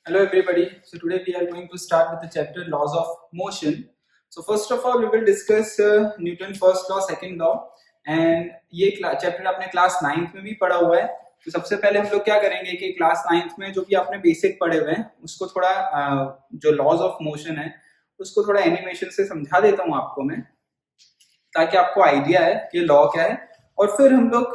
Hello everybody. So today we are going to start with the chapter laws of motion. So first of all we will discuss Newton first law, second law and ये chapter आपने class 9th में भी पढ़ा हुआ है. तो सबसे पहले हम लोग क्या करेंगे कि क्लास 9th में जो भी आपने बेसिक पढ़े हुए हैं उसको थोड़ा जो लॉज ऑफ मोशन है उसको थोड़ा एनिमेशन से समझा देता हूँ आपको मैं, ताकि आपको आइडिया है कि लॉ क्या है. और फिर हम लोग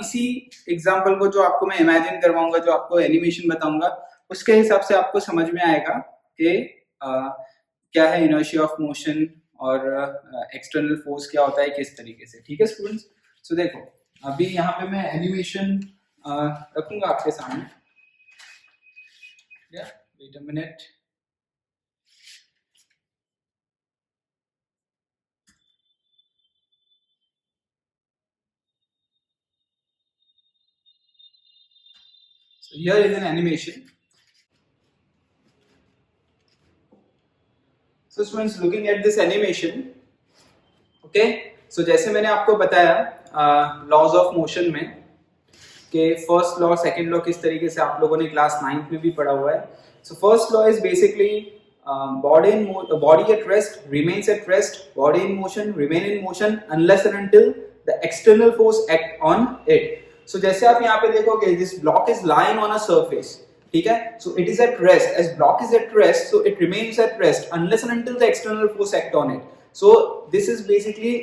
इसी एग्जाम्पल को जो आपको मैं इमेजिन करवाऊंगा, जो आपको एनिमेशन बताऊंगा, उसके हिसाब से आपको समझ में आएगा कि क्या है इनर्शिया ऑफ मोशन और एक्सटर्नल फोर्स क्या होता है किस तरीके से. ठीक है स्टूडेंट्स. सो देखो अभी यहाँ पे मैं एनिमेशन रखूंगा आपके सामने. Wait a minute. So here is an animation. So students, looking at this animation, okay, so जैसे मैंने आपको बताया लॉज ऑफ मोशन में कि फर्स्ट लॉ सेकंड लॉ किस तरीके से आप लोगों ने क्लास 9th में भी पढ़ा हुआ है. So first law is basically body at rest remains at rest, body in motion remain in motion unless and until the external force act on it. So जैसे आप यहाँ पे देखोगे this block is lying on a surface, ठीक है. So it is at rest, as block is at rest, so it remains at rest unless and until the external force act on it. So this is basically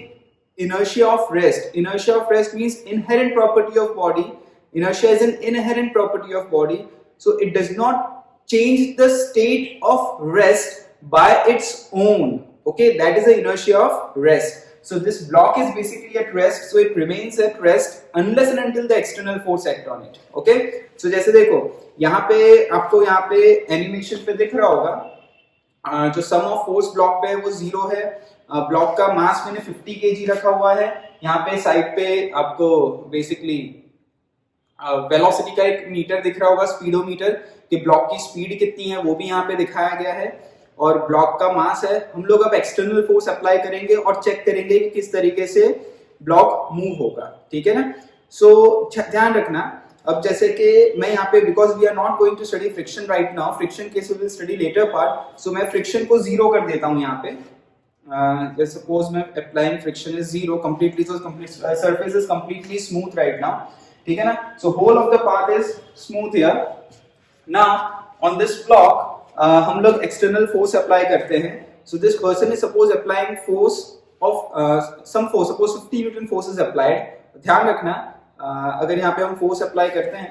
inertia of rest. Inertia of rest means inherent property of body. Inertia is an inherent property of body, so it does not change the state of rest by its own. Okay, that is the inertia of rest. So this block is basically at rest, so it remains at rest unless and until the external force act on it. Okay, so जैसे देखो यहाँ पे आपको यहाँ पे animation पे दिख रहा होगा जो सम ऑफ फोर्स ब्लॉक पे है वो 0 है. ब्लॉक का मास मैंने 50 kg रखा हुआ है. यहाँ पे साइड पे आपको बेसिकली वेलोसिटी का एक मीटर दिख रहा होगा, स्पीडोमीटर, कि ब्लॉक की स्पीड कितनी है वो भी यहाँ पे दिखाया गया है. और ब्लॉक का मास है. हम लोग अब एक्सटर्नल फोर्स अप्लाई करेंगे और चेक करेंगे कि किस तरीके से ब्लॉक मूव होगा. ठीक है ना. सो ध्यान रखना. अब जैसे कि मैं यहाँ पे because we are not going to study friction right now, friction case we will study later part, so मैं फ्रिक्शन को 0 कर देता हूँ यहाँ पे. जैसे सपोज मैं applying friction is 0 completely, so surface is completely smooth right now. ठीक है ना. So whole of the part is smooth here. Now on this block हम लोग एक्सटर्नल फोर्स अप्लाई करते हैं. So this person is suppose applying force of some force, suppose 50 newton force is applied. ध्यान रखना अगर यहाँ पे हम फोर्स अप्लाई करते हैं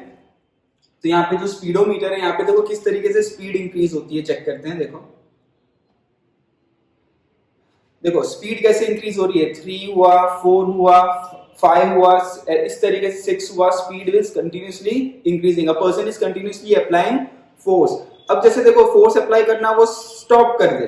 तो यहाँ पे जो स्पीडोमीटर है यहाँ पे देखो किस तरीके से स्पीड इंक्रीज होती है. चेक करते हैं. देखो स्पीड कैसे इंक्रीज हो रही है. 3 हुआ, 4 हुआ, 5 हुआ, इस तरीके से 6 हुआ. Speed is continuously increasing. A person is continuously applying force. अब जैसे देखो फोर्स अप्लाई करना वो स्टॉप कर दे,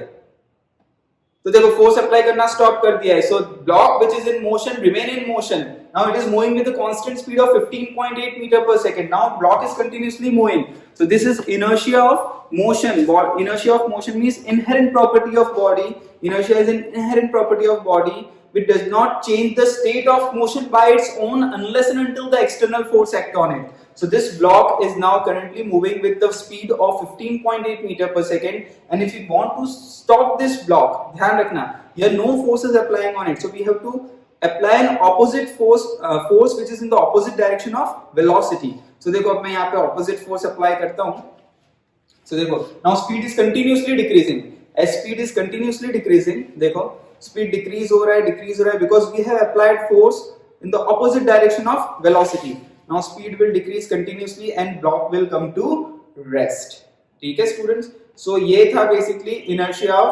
तो देखो फोर्स अप्लाई करना स्टॉप कर दिया है. So block which is in motion remain in motion. Now it is moving with a constant speed of 15.8 meter per second. Now block is continuously moving. So this is inertia of motion. Inertia of motion means inherent property of body. Inertia is an inherent property of body which does not change the state of motion by its own unless and until the external force act on it. So this block is now currently moving with the speed of 15.8 meter per second, and if you want to stop this block, ध्यान रखना here no force is applying on it, so we have to apply an opposite force which is in the opposite direction of velocity. So देखो अब मैं यहाँ पे opposite force apply करता हूँ. So देखो now speed is continuously decreasing. As speed is continuously decreasing, देखो speed decrease हो रहा है because we have applied force in the opposite direction of velocity. Now speed will decrease continuously and block will come to rest. ठीक है students. So ये था basically inertia of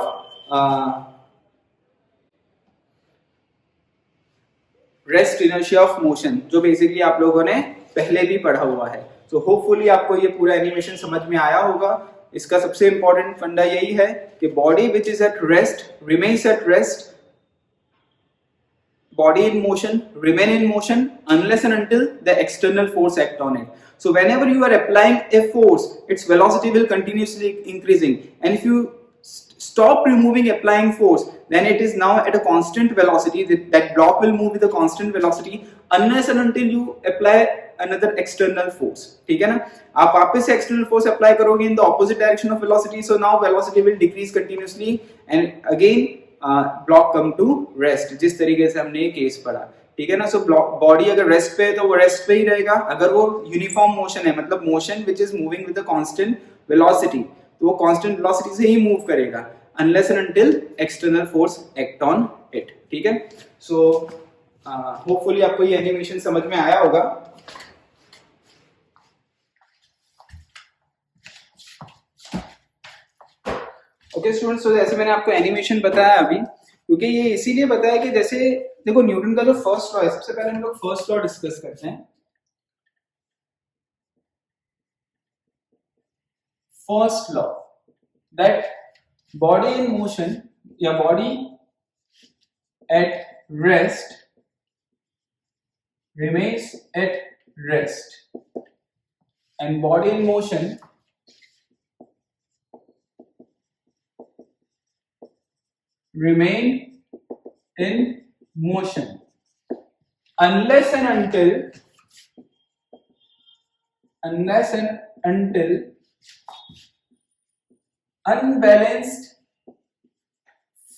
rest, inertia of motion, जो basically आप लोगों ने पहले भी पढ़ा हुआ है. सो होपफुली आपको ये पूरा एनिमेशन समझ में आया होगा. इसका सबसे इंपॉर्टेंट फंडा यही है कि body which is at rest remains at rest, body in motion remain in motion unless and until the external force act on it. So whenever you are applying a force, its velocity will continuously increasing, and if you stop removing applying force, then it is now at a constant velocity. That block will move with a constant velocity unless and until you apply another external force, ठीक है ना. आप वापस से external force apply करोगे in the opposite direction of velocity, so now velocity will decrease continuously and again block come to rest, जिस तरीके से हमने ये केस पढ़ा, ठीक है ना. सो बॉडी अगर रेस्ट पे है तो वो रेस्ट पे ही रहेगा. अगर वो यूनिफॉर्म मोशन है, मतलब motion which is moving with the constant velocity, तो वो कांस्टेंट वेलोसिटी से ही मूव करेगा unless and until external force act on it, ठीक है. सो होपफुली आपको ये एनिमेशन समझ में आया होगा. ओके स्टूडेंट्स, तो जैसे मैंने आपको एनिमेशन बताया अभी, क्योंकि ये इसीलिए बताया कि जैसे देखो न्यूटन का जो फर्स्ट लॉ है, सबसे पहले हम लोग फर्स्ट लॉ डिस्कस करते हैं. First law that body in motion या body at rest remains at rest and body in motion remain in motion unless and until unbalanced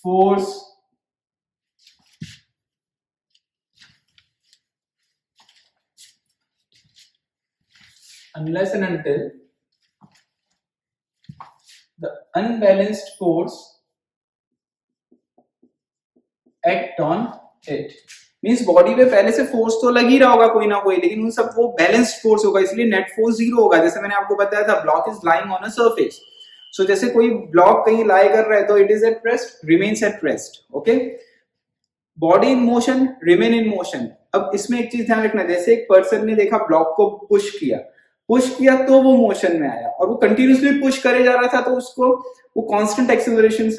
force unless and until the unbalanced force act on it. Means body पे पहले से force तो लग ही रहा होगा कोई ना कोई, लेकिन उन सब वो बैलेंस्ड फोर्स होगा, इसलिए नेट फोर्स जीरो होगा. जैसे मैंने आपको बताया था, block is lying on a surface. So जैसे कोई ब्लॉक कहीं लाई कर रहा है तो it is at rest, remains at rest. Okay, body in motion, remain in motion. अब इसमें एक चीज ध्यान रखना, जैसे एक पर्सन ने देखा ब्लॉक को पुश किया तो वो मोशन में आया और वो कंटिन्यूसली पुश करे जा रहा था, तो उसको वो कांस्टेंट एक्सेलरेशन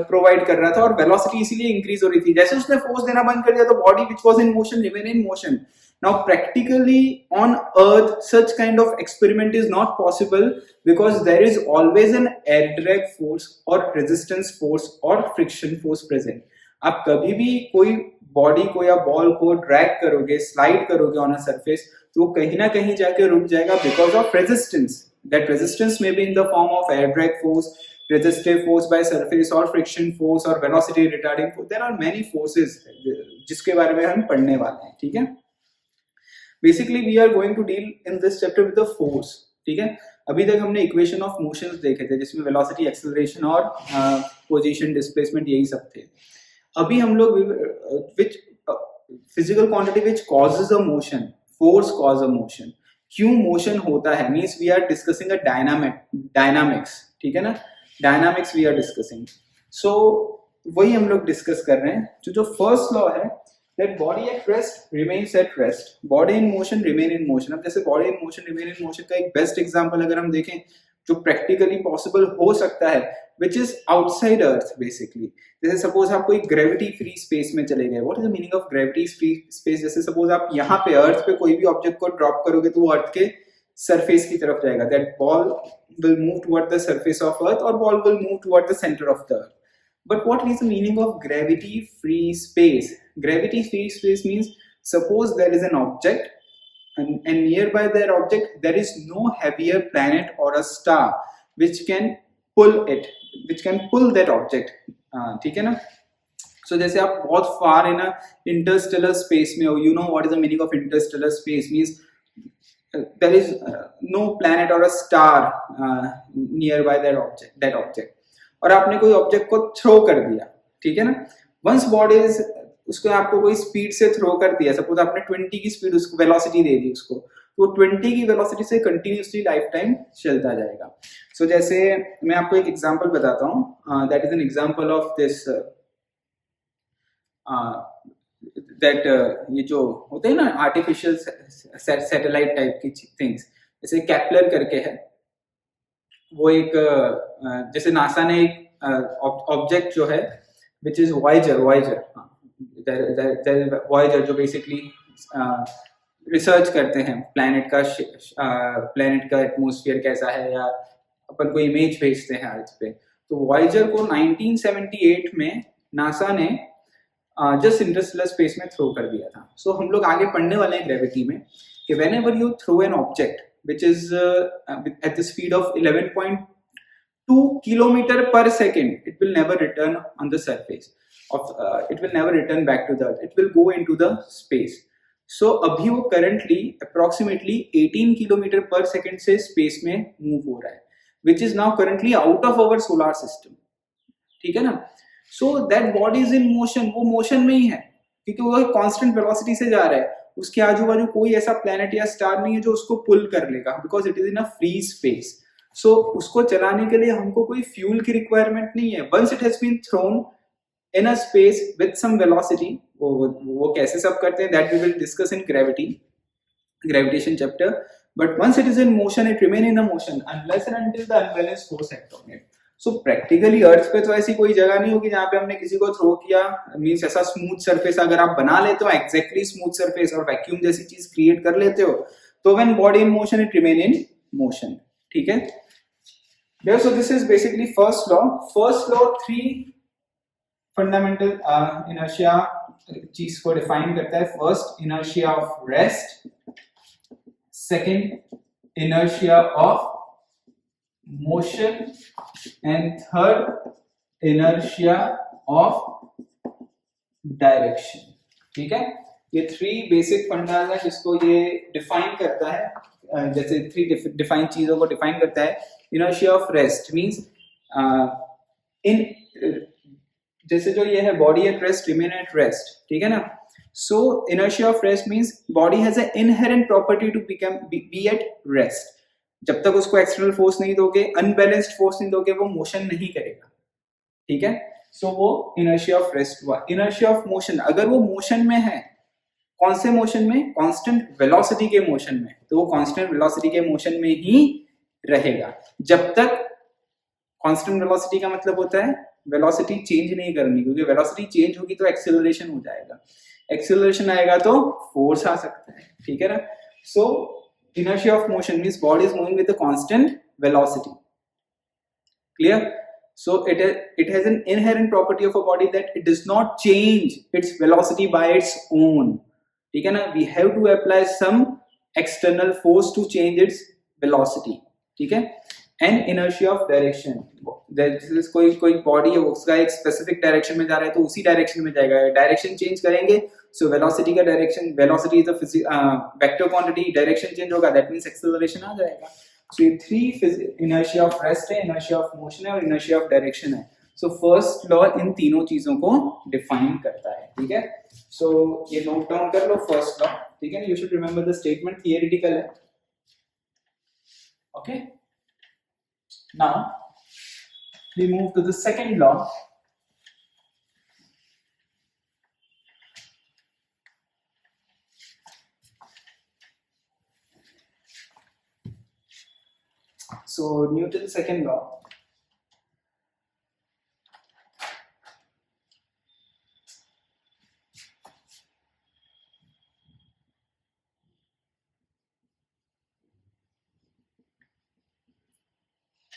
प्रोवाइड कर रहा था और वेलोसिटी इसीलिए इंक्रीज हो रही थी. जैसे उसने फोर्स देना बंद कर दिया तो body which was in motion remain in motion. Now practically on earth such kind of experiment is not possible because there is always an air drag force और रेजिस्टेंस फोर्स और फ्रिक्शन फोर्स प्रेजेंट. आप कभी भी कोई body को या ball को drag करोगे, स्लाइड करोगे ऑन अ सरफेस, तो कहीं ना कहीं जाके रुक जाएगा because of resistance. That resistance may be in the form of air drag force, resistive force by surface or friction force or velocity retarding force. There are many forces जिसके बारे में हम पढ़ने वाले हैं, ठीक है. Basically we are going to deal in this chapter with the force, ठीक है. अभी तक हमने इक्वेशन ऑफ मोशंस देखे थे जिसमें वेलोसिटी, एक्सेलरेशन और पोजीशन, डिस्प्लेसमेंट यही सब थे. अभी हम लोग which physical quantity which causes a motion, force cause a motion. क्यों मोशन होता है, means we are discussing a dynamics, ठीक है ना. Dynamics we are discussing. So वही हम लोग डिस्कस कर रहे हैं. जो फर्स्ट लॉ है that body at rest remains at rest, body in motion remain in motion. अब जैसे body in motion remain in motion का एक बेस्ट एग्जांपल अगर हम देखें जो प्रैक्टिकली पॉसिबल हो सकता है, which is outside earth basically. जैसे सपोज आप कोई ग्रेविटी फ्री स्पेस में चले गए. What is the meaning of gravity free space? जैसे सपोज आप यहाँ पे अर्थ पे कोई भी ऑब्जेक्ट को ड्रॉप करोगे तो वो अर्थ के सरफेस की तरफ जाएगा. That ball will move toward the surface of earth or ball will move toward the center of the earth. But what is the meaning of gravity free space? Gravity free space means suppose there is an object and nearby that object there is no heavier planet or a star which can pull that object. ठीक है ना. So जैसे आप बहुत far in a interstellar space में हो, you know what is the meaning of interstellar space means there is no planet or a star nearby that object. और आपने कोई ऑब्जेक्ट को थ्रो कर दिया, ठीक है ना. वंस बॉडी इज, उसको आपको कोई स्पीड से थ्रो कर दिया, सपोज आपने 20 की स्पीड उसको वेलोसिटी दे दी उसको, तो 20 की वेलोसिटी से कंटिन्यूसली लाइफ टाइम चलता जाएगा. सो जैसे मैं आपको एक एग्जांपल बताता हूँ. That is an example of this that ये जो होते हैं ना आर्टिफिशियल सैटेलाइट टाइप की थिंग्स, जैसे कैप्लर करके है, वो एक जैसे नासा ने एक ऑब्जेक्ट जो है विच इज वॉयेजर जो बेसिकली रिसर्च करते हैं प्लैनेट का एटमॉस्फेयर कैसा है, या अपन को इमेज भेजते हैं अर्थ पे. तो वॉयेजर को 1978 में नासा ने जस्ट इंटरस्टेलर स्पेस में थ्रो कर दिया था. सो हम लोग आगे पढ़ने वाले हैं ग्रेविटी में कि whenever you throw an object which is at the speed of 11.2 kilometer per second, it will never return on the surface of it will never return back to the earth. It will go into the space. So अभी वो currently approximately 18 kilometer per second से space में move हो रहा है, which is now currently out of our solar system. ठीक है ना. So that body is in motion, वो motion में ही है क्योंकि वो constant velocity से जा रहा है. उसके आजू बाजू कोई ऐसा प्लैनेट या स्टार नहीं है जो उसको पुल कर लेगा, because it is in a free space. So उसको चलाने के लिए हमको कोई फ्यूल की रिक्वायरमेंट नहीं है. Once it has been thrown in a space with some velocity, वो कैसे सब करते हैं that we will discuss in gravitation chapter. But once it is in motion it remain in a motion unless and until the unbalanced force act on it. So practically earth पे तो ऐसी कोई जगह नहीं होगी जहां पे हमने किसी को थ्रो किया, मींस ऐसा स्मूथ सरफेस अगर आप बना लेते हो एग्जैक्टली स्मूथ सरफेस और वैक्यूम जैसी चीज क्रिएट कर लेते हो, तो when body in motion it remain in motion. ठीक है. सो this is basically first law. First law 3 fundamental inertia चीज को डिफाइन करता है. First, inertia of rest. Second, inertia of motion, and third, inertia of direction. ठीक है. ये 3 basic fundas है जिसको ये डिफाइन करता है. जैसे 3 डिफाइन चीजों को डिफाइन करता है. Inertia of rest means in जैसे जो ये है body at rest remain at rest. ठीक है ना. So inertia of rest means body has an inherent property to be at rest. जब तक उसको एक्सटर्नल फोर्स नहीं दोगे, अनबैलेंस्ड फोर्स नहीं दोगे, वो मोशन नहीं करेगा. ठीक है. सो वो इनर्शिया ऑफ रेस्ट हुआ. इनर्शिया ऑफ मोशन, अगर वो मोशन में है, कौन से मोशन में? कांस्टेंट वेलोसिटी के मोशन में, तो वो कांस्टेंट वेलोसिटी के मोशन में ही रहेगा. जब तक कांस्टेंट वेलोसिटी का मतलब होता है वेलोसिटी चेंज नहीं करनी, क्योंकि वेलोसिटी चेंज होगी तो एक्सेलरेशन हो जाएगा, एक्सेलरेशन आएगा तो फोर्स आ सकता है. ठीक है ना. सो inertia of motion means body is moving with a constant velocity. Clear? So it has an inherent property of a body that it does not change its velocity by its own. ठीक है ना. We have to apply some external force to change its velocity. ठीक है. And inertia of direction. कोई body है, उसका एक specific direction में जा रहा है तो उसी डायरेक्शन में जाएगा. डायरेक्शन चेंज करेंगे सो वेलोसिटी का direction, velocity is a vector quantity, direction change होगा दैट मींस एक्सेलरेशन आ जाएगा. सो ये 3 इनर्शिया ऑफ रेस्ट है, इनर्शिया ऑफ मोशन है और इनर्शिया ऑफ डायरेक्शन है. सो फर्स्ट लॉ इन तीनों चीजों को डिफाइन करता है. ठीक है. सो ये नोट डाउन कर लो फर्स्ट लॉ. ठीक है. You should remember the statement, theoretical है. Okay. Now we move to the second law. So Newton's second law.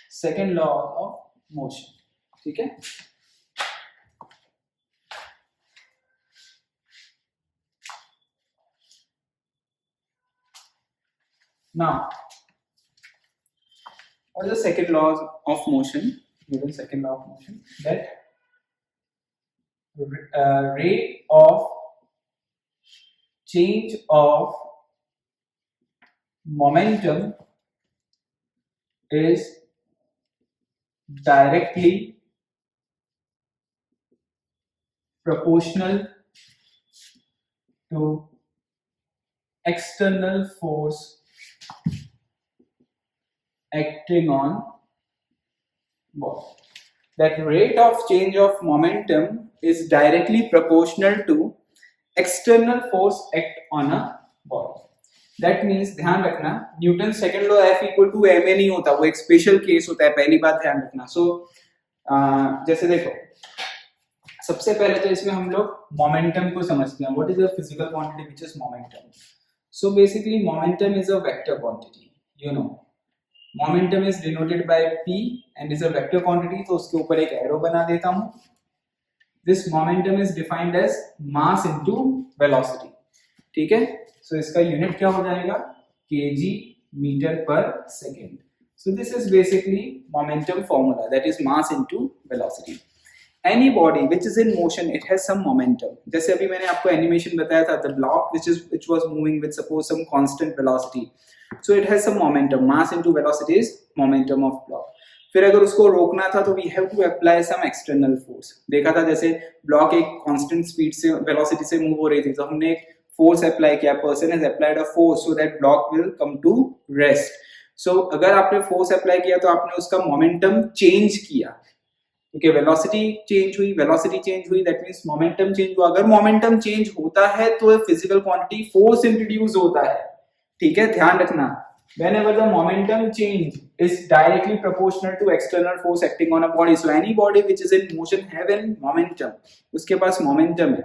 Second law of motion. ठीक है. Now what is the second law of motion? Newton's second law of motion, that rate of change of momentum is directly proportional to external force acting on body. That rate of change of momentum is directly proportional to external force act on a body. That means ध्यान रखना, Newton second law F equal to ma नहीं होता, वो एक special case होता है, पहली बात ध्यान रखना. सो जैसे देखो, सबसे पहले तो इसमें हम लोग मोमेंटम को समझते हैं. What is the physical quantity which is momentum? So basically momentum is a vector quantity. You know momentum is denoted by p and is a vector quantity. तो उसके ऊपर एक एरो बना देता हूं. This momentum is defined as mass into velocity, ठीक है। So इसका यूनिट क्या हो जाएगा, kg मीटर पर second. So this is basically momentum formula, that is mass into velocity. Any body which is in motion, it has some momentum. जैसे अभी मैंने आपको एनिमेशन बताया था, the block which was moving with suppose some constant velocity, so it has some momentum. Mass into velocity is momentum of block. फिर अगर उसको रोकना था तो we have to apply some external force. देखा था जैसे ब्लॉक एक constant speed से velocity से move हो रही थी, तो हमने एक force apply किया, person has applied a force so that block will come to rest. So अगर आपने force apply किया तो आपने उसका momentum change किया, ओके, वेलोसिटी चेंज हुई, दैट मींस मोमेंटम चेंज हुआ। अगर मोमेंटम चेंज होता है तो फिजिकल क्वांटिटी फोर्स इंट्रोड्यूस होता है, ठीक है, ध्यान रखना। whenever the momentum change is directly proportional to external force acting on a body, so any body which is in motion have an momentum, उसके पास मोमेंटम है।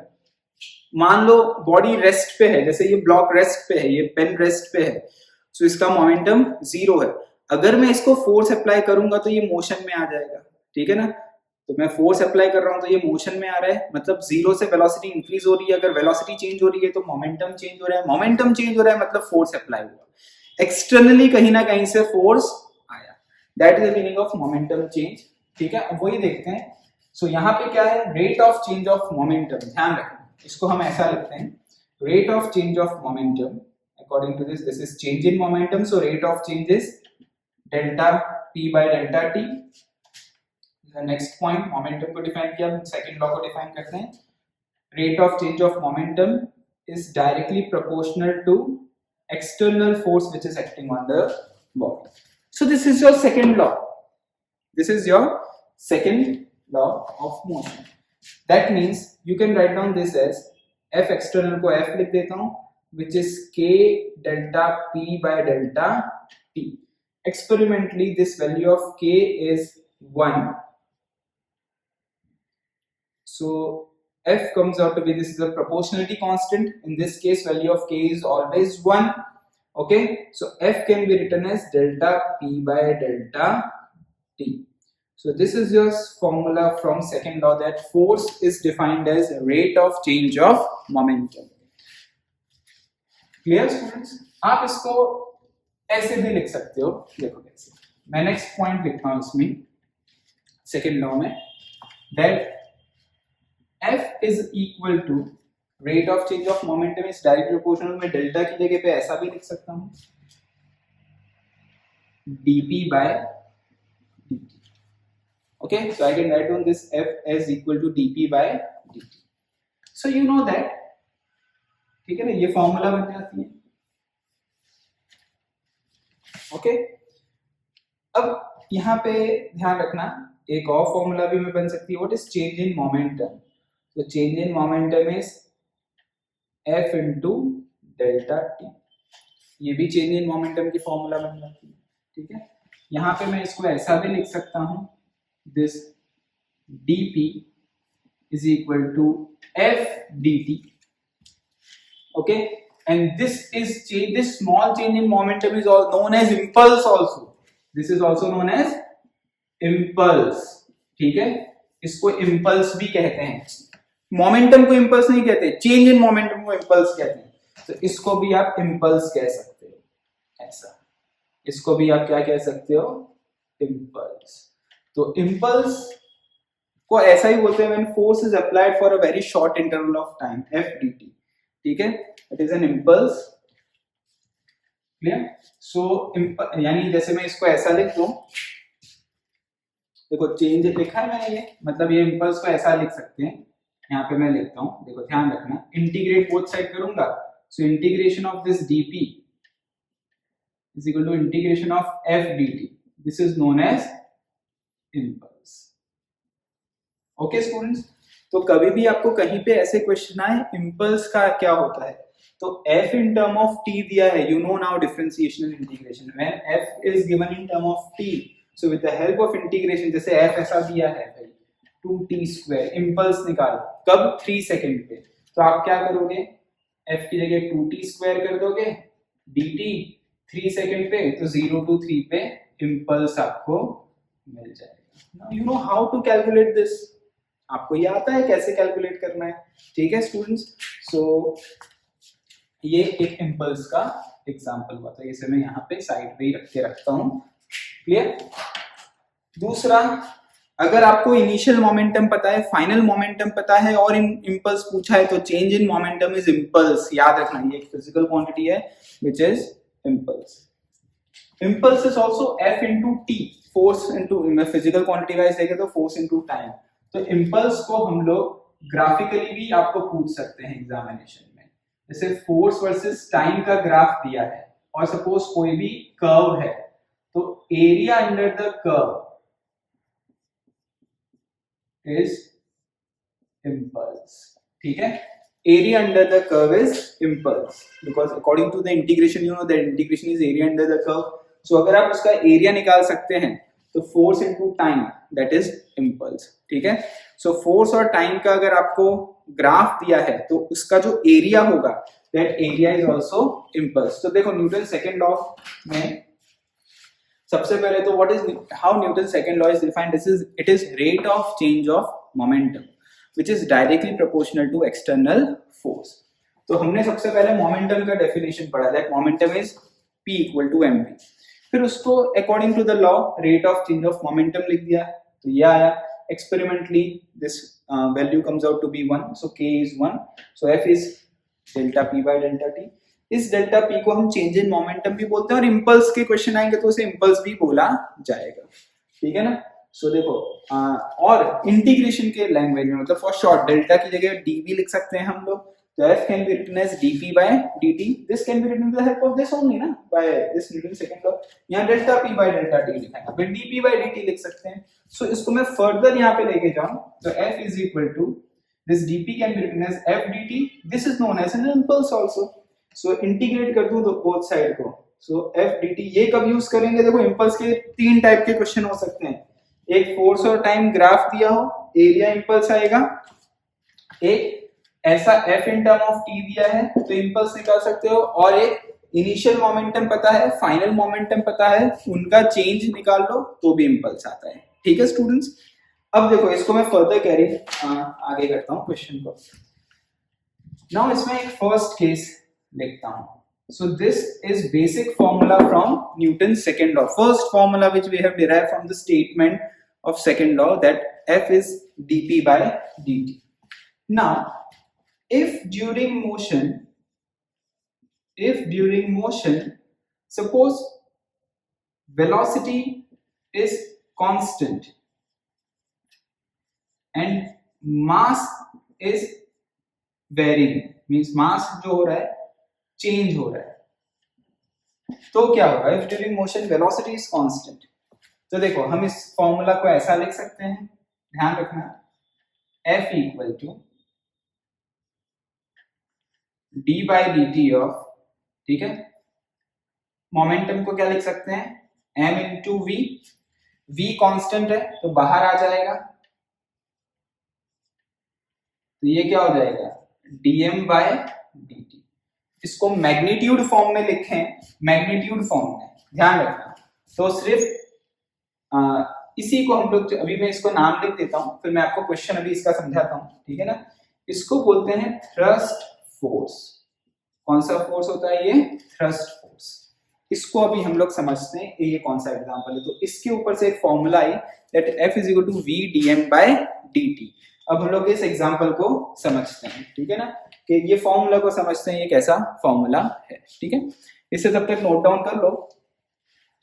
मान लो बॉडी रेस्ट पे है, जैसे ये ब्लॉक रेस्ट पे है, ये पेन रेस्ट पे है, सो इसका मोमेंटम 0 है। अगर मैं इसको फोर्स अप्लाई करूंगा तो ये मोशन में आ जाएगा, ठीक है ना। तो मैं फोर्स अप्लाई कर रहा हूं तो ये मोशन में आ रहा है, मतलब 0 से वेलोसिटी इंक्रीज हो रही है। अगर वेलोसिटी चेंज हो रही है तो मोमेंटम चेंज हो रहा है, मोमेंटम चेंज हो रहा है मतलब फोर्स अप्लाई हुआ, एक्सटर्नली कहीं ना कहीं से फोर्स आया, that is the meaning of momentum change, ठीक है। अब वही देखते हैं। सो यहाँ पे क्या है, rate of change of momentum, ध्यान रखना, इसको हम ऐसा लिखते हैं, rate of change of momentum according to this is change in momentum, so rate of change is delta p by delta t। Next point, momentum को डिफाइन किया, second law को डिफाइन करते हैं, rate of change of momentum is directly proportional to external force which is acting on the body. So this is your second law, this is your second law of motion. That means you can write down this as f external को f लिख देता हूं, which is k delta p by delta t। Experimentally this value of k is 1, so f comes out to be, this is a proportionality constant, in this case value of k is always 1, okay, so f can be written as delta p by delta t। so this is your formula from second law, that force is defined as rate of change of momentum। clear students? आप इसको ऐसे भी लिख सकते हो, देखो कैसे, मैं नेक्स्ट पॉइंट लिखता हूं इसमें सेकेंड लॉ में, that f is equal to rate of change of momentum is directly proportional, में डेल्टा की जगह पे ऐसा भी लिख सकता हूं, dp by dt, okay, so I can write down this f as equal to dp by dt। so you know that, ठीक है ना, ये फॉर्मूला बन जाती है, ओके। अब यहाँ पे ध्यान रखना, एक और फॉर्मूला भी में बन सकती है, what is change in momentum, तो change in momentum is f into delta t, ये भी चेंज इन मोमेंटम की फॉर्मूला बन जाती है, ठीक है। यहाँ पे मैं इसको ऐसा भी लिख सकता हूं, this dp is equal to f dt, okay, and this small change in momentum is all known as impulse also, this is also known as impulse, ठीक है, इसको impulse भी कहते हैं, मोमेंटम को impulse नहीं कहते, चेंज इन मोमेंटम को impulse कहते हैं, तो इसको भी आप impulse कह सकते हो, ऐसा, इसको भी आप क्या कह सकते हो, impulse। तो impulse को ऐसा ही बोलते हैं when force is applied for a very short interval of time, f dt, ठीक है, it is an impulse, clear. So यानी जैसे मैं इसको ऐसा लिख दूं, देखो चेंज लिखा है मैंने, ये मतलब ये इंपल्स को ऐसा लिख सकते हैं, यहाँ पे मैं लिखता हूं, देखो ध्यान रखना, इंटीग्रेट बोथ साइड करूंगा, so integration of this dp is equal to integration of f dt, this is known as impulse, okay students. तो कभी भी आपको कहीं पे ऐसे क्वेश्चन आए इंपल्स का क्या होता है, तो f in term of t दिया है, you know now differentiation and integration, when f is given in term of t, so with the help of integration, जैसे f ऐसा दिया है 2t square, impulse निकाल, कब 3 सेकंड पे, तो आप क्या करोगे, f की जगह 2t square कर दोगे, dt 3 सेकंड पे, तो 0 to 3 पे impulse आपको मिल जाएगा। Now you know how to calculate this, आपको ये आता है कैसे कैलकुलेट करना है, ठीक है स्टूडेंट्स। सो ये एक इम्पल्स का एग्जांपल हुआ था, इसे मैं यहाँ पे साइड पे ही रख के रखता हूँ, क्लियर। दूसरा, अगर आपको इनिशियल मोमेंटम पता है, फाइनल मोमेंटम पता है और इम्पल्स पूछा है तो change in momentum is impulse, याद रखना ये एक फिजिकल क्वांटिटी है which is impulse. Impulse is also F into T, force into, physical quantity wise देखें तो फोर्स इनटू टाइम। तो इम्पल्स को हम लोग ग्राफिकली भी आपको पूछ सकते हैं एग्जामिनेशन में, जैसे फोर्स वर्सेस टाइम का ग्राफ दिया है और सपोज कोई भी कर्व है तो area under the curve is impulse, ठीक है। area under the curve is impulse because according to the integration you know that integration is area under the curve, so अगर आप उसका area निकाल सकते हैं तो force into time that is impulse, ठीक है। so force और time का अगर आपको ग्राफ दिया है तो उसका जो area होगा that area is also impulse। तो देखो न्यूटन सेकंड लॉ में सबसे पहले तो what is how Newton second law is defined, this is it is rate of change of momentum which is directly proportional to external force. तो हमने सबसे पहले मोमेंटम का डेफिनेशन पढ़ा, that momentum is p equal to mv, फिर उसको according to the law rate of change of momentum लिख दिया, तो ये आया। Experimentally this value comes out to be 1, so k is 1, so f is delta p by delta t। इस delta p को हम चेंज इन मोमेंटम भी बोलते हैं और इंपल्स के क्वेश्चन आएंगे तो उसे इंपल्स भी बोला जाएगा, ठीक है ना। सो देखो और इंटीग्रेशन के लैंग्वेज में मतलब फॉर शॉर्ट डेल्टा की जगह dv लिख सकते हैं हम लोग, तो f can be written as dp by dt, this can be written with the help of this only ना, by this Newton second law. यहां delta p by delta t लिखा है, फिर dp बाय dt लिख सकते हैं। सो इसको मैं फर्दर यहां पे लेके जाऊं तो f is equal to this dp can be written as f dt, this is known as an impulse also, so integrate कर दूं तो both side को, so f dt ये कब यूज करेंगे, देखो इंपल्स के तीन टाइप के क्वेश्चन हो सकते हैं, एक फोर्स और टाइम ग्राफ दिया हो एरिया इंपल्स आएगा, एक ऐसा f in term of t दिया है तो इंपल्स निकाल सकते हो, और एक इनिशियल मोमेंटम पता है फाइनल मोमेंटम पता है उनका चेंज निकाल लो तो भी इंपल्स आता है, ठीक है स्टूडेंट्स। अब देखो इसको मैं फर्दर कैरी आगे करता हूं क्वेश्चन को। नाउ इसमें एक फर्स्ट केस लिखता हूं, so this is basic formula from Newton second law, first formula which we have derived from the statement of second law that f is dp by dt। now if during motion suppose velocity is constant and mass is varying, means mass जो हो रहा है change हो रहा है, तो क्या होगा if during motion velocity is constant। तो देखो हम इस फॉर्मूला को ऐसा लिख सकते हैं, ध्यान रखना f equal to d by dt of, ठीक है, मोमेंटम को क्या लिख सकते हैं m into v, v constant है तो बाहर आ जाएगा, तो ये क्या हो जाएगा dm by dt। इसको मैग्नीट्यूड फॉर्म में लिखें, मैग्नीट्यूड फॉर्म में ध्यान रखना, तो सिर्फ इसी को हम लोग, अभी मैं इसको नाम लिख देता हूं फिर मैं आपको क्वेश्चन अभी इसका समझाता हूं, ठीक है ना। इसको बोलते हैं थ्रस्ट फोर्स। कौन सा फोर्स होता है ये, थ्रस्ट फोर्स। इसको अभी हम लोग समझते हैं ये कौन सा एग्जांपल है, तो इसके ऊपर से एक फॉर्मूला है that f is equal to v dm by dt। अब हम लोग इस एग्जांपल को समझते हैं, ठीक है ना, कि ये फॉर्मूला को समझते हैं ये कैसा फॉर्मूला है, ठीक है। इसे तब तक नोट डाउन कर लो,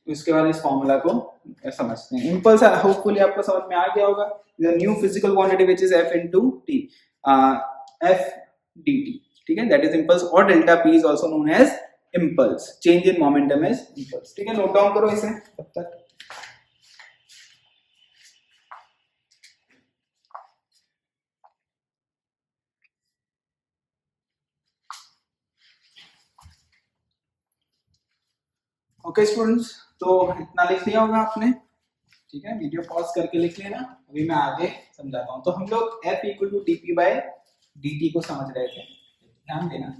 उसके बाद इस फॉर्मूला को समझते हैं। इंपल्स होपफुली आपको समझ में आ गया होगा, the new physical quantity which is f into t, f dt, ठीक है, दैट इज इंपल्स, और delta p is also known as impulse, change in momentum is impulse, ठीक है। नोट डाउन करो इसे तब तक। ओके स्टूडेंट्स, तो इतना लिख लिया होगा आपने, ठीक है, वीडियो पॉज करके लिख लेना, अभी मैं आगे समझाता हूं। तो हम लोग f equal to dp by dt को समझ रहे थे, ध्यान देना।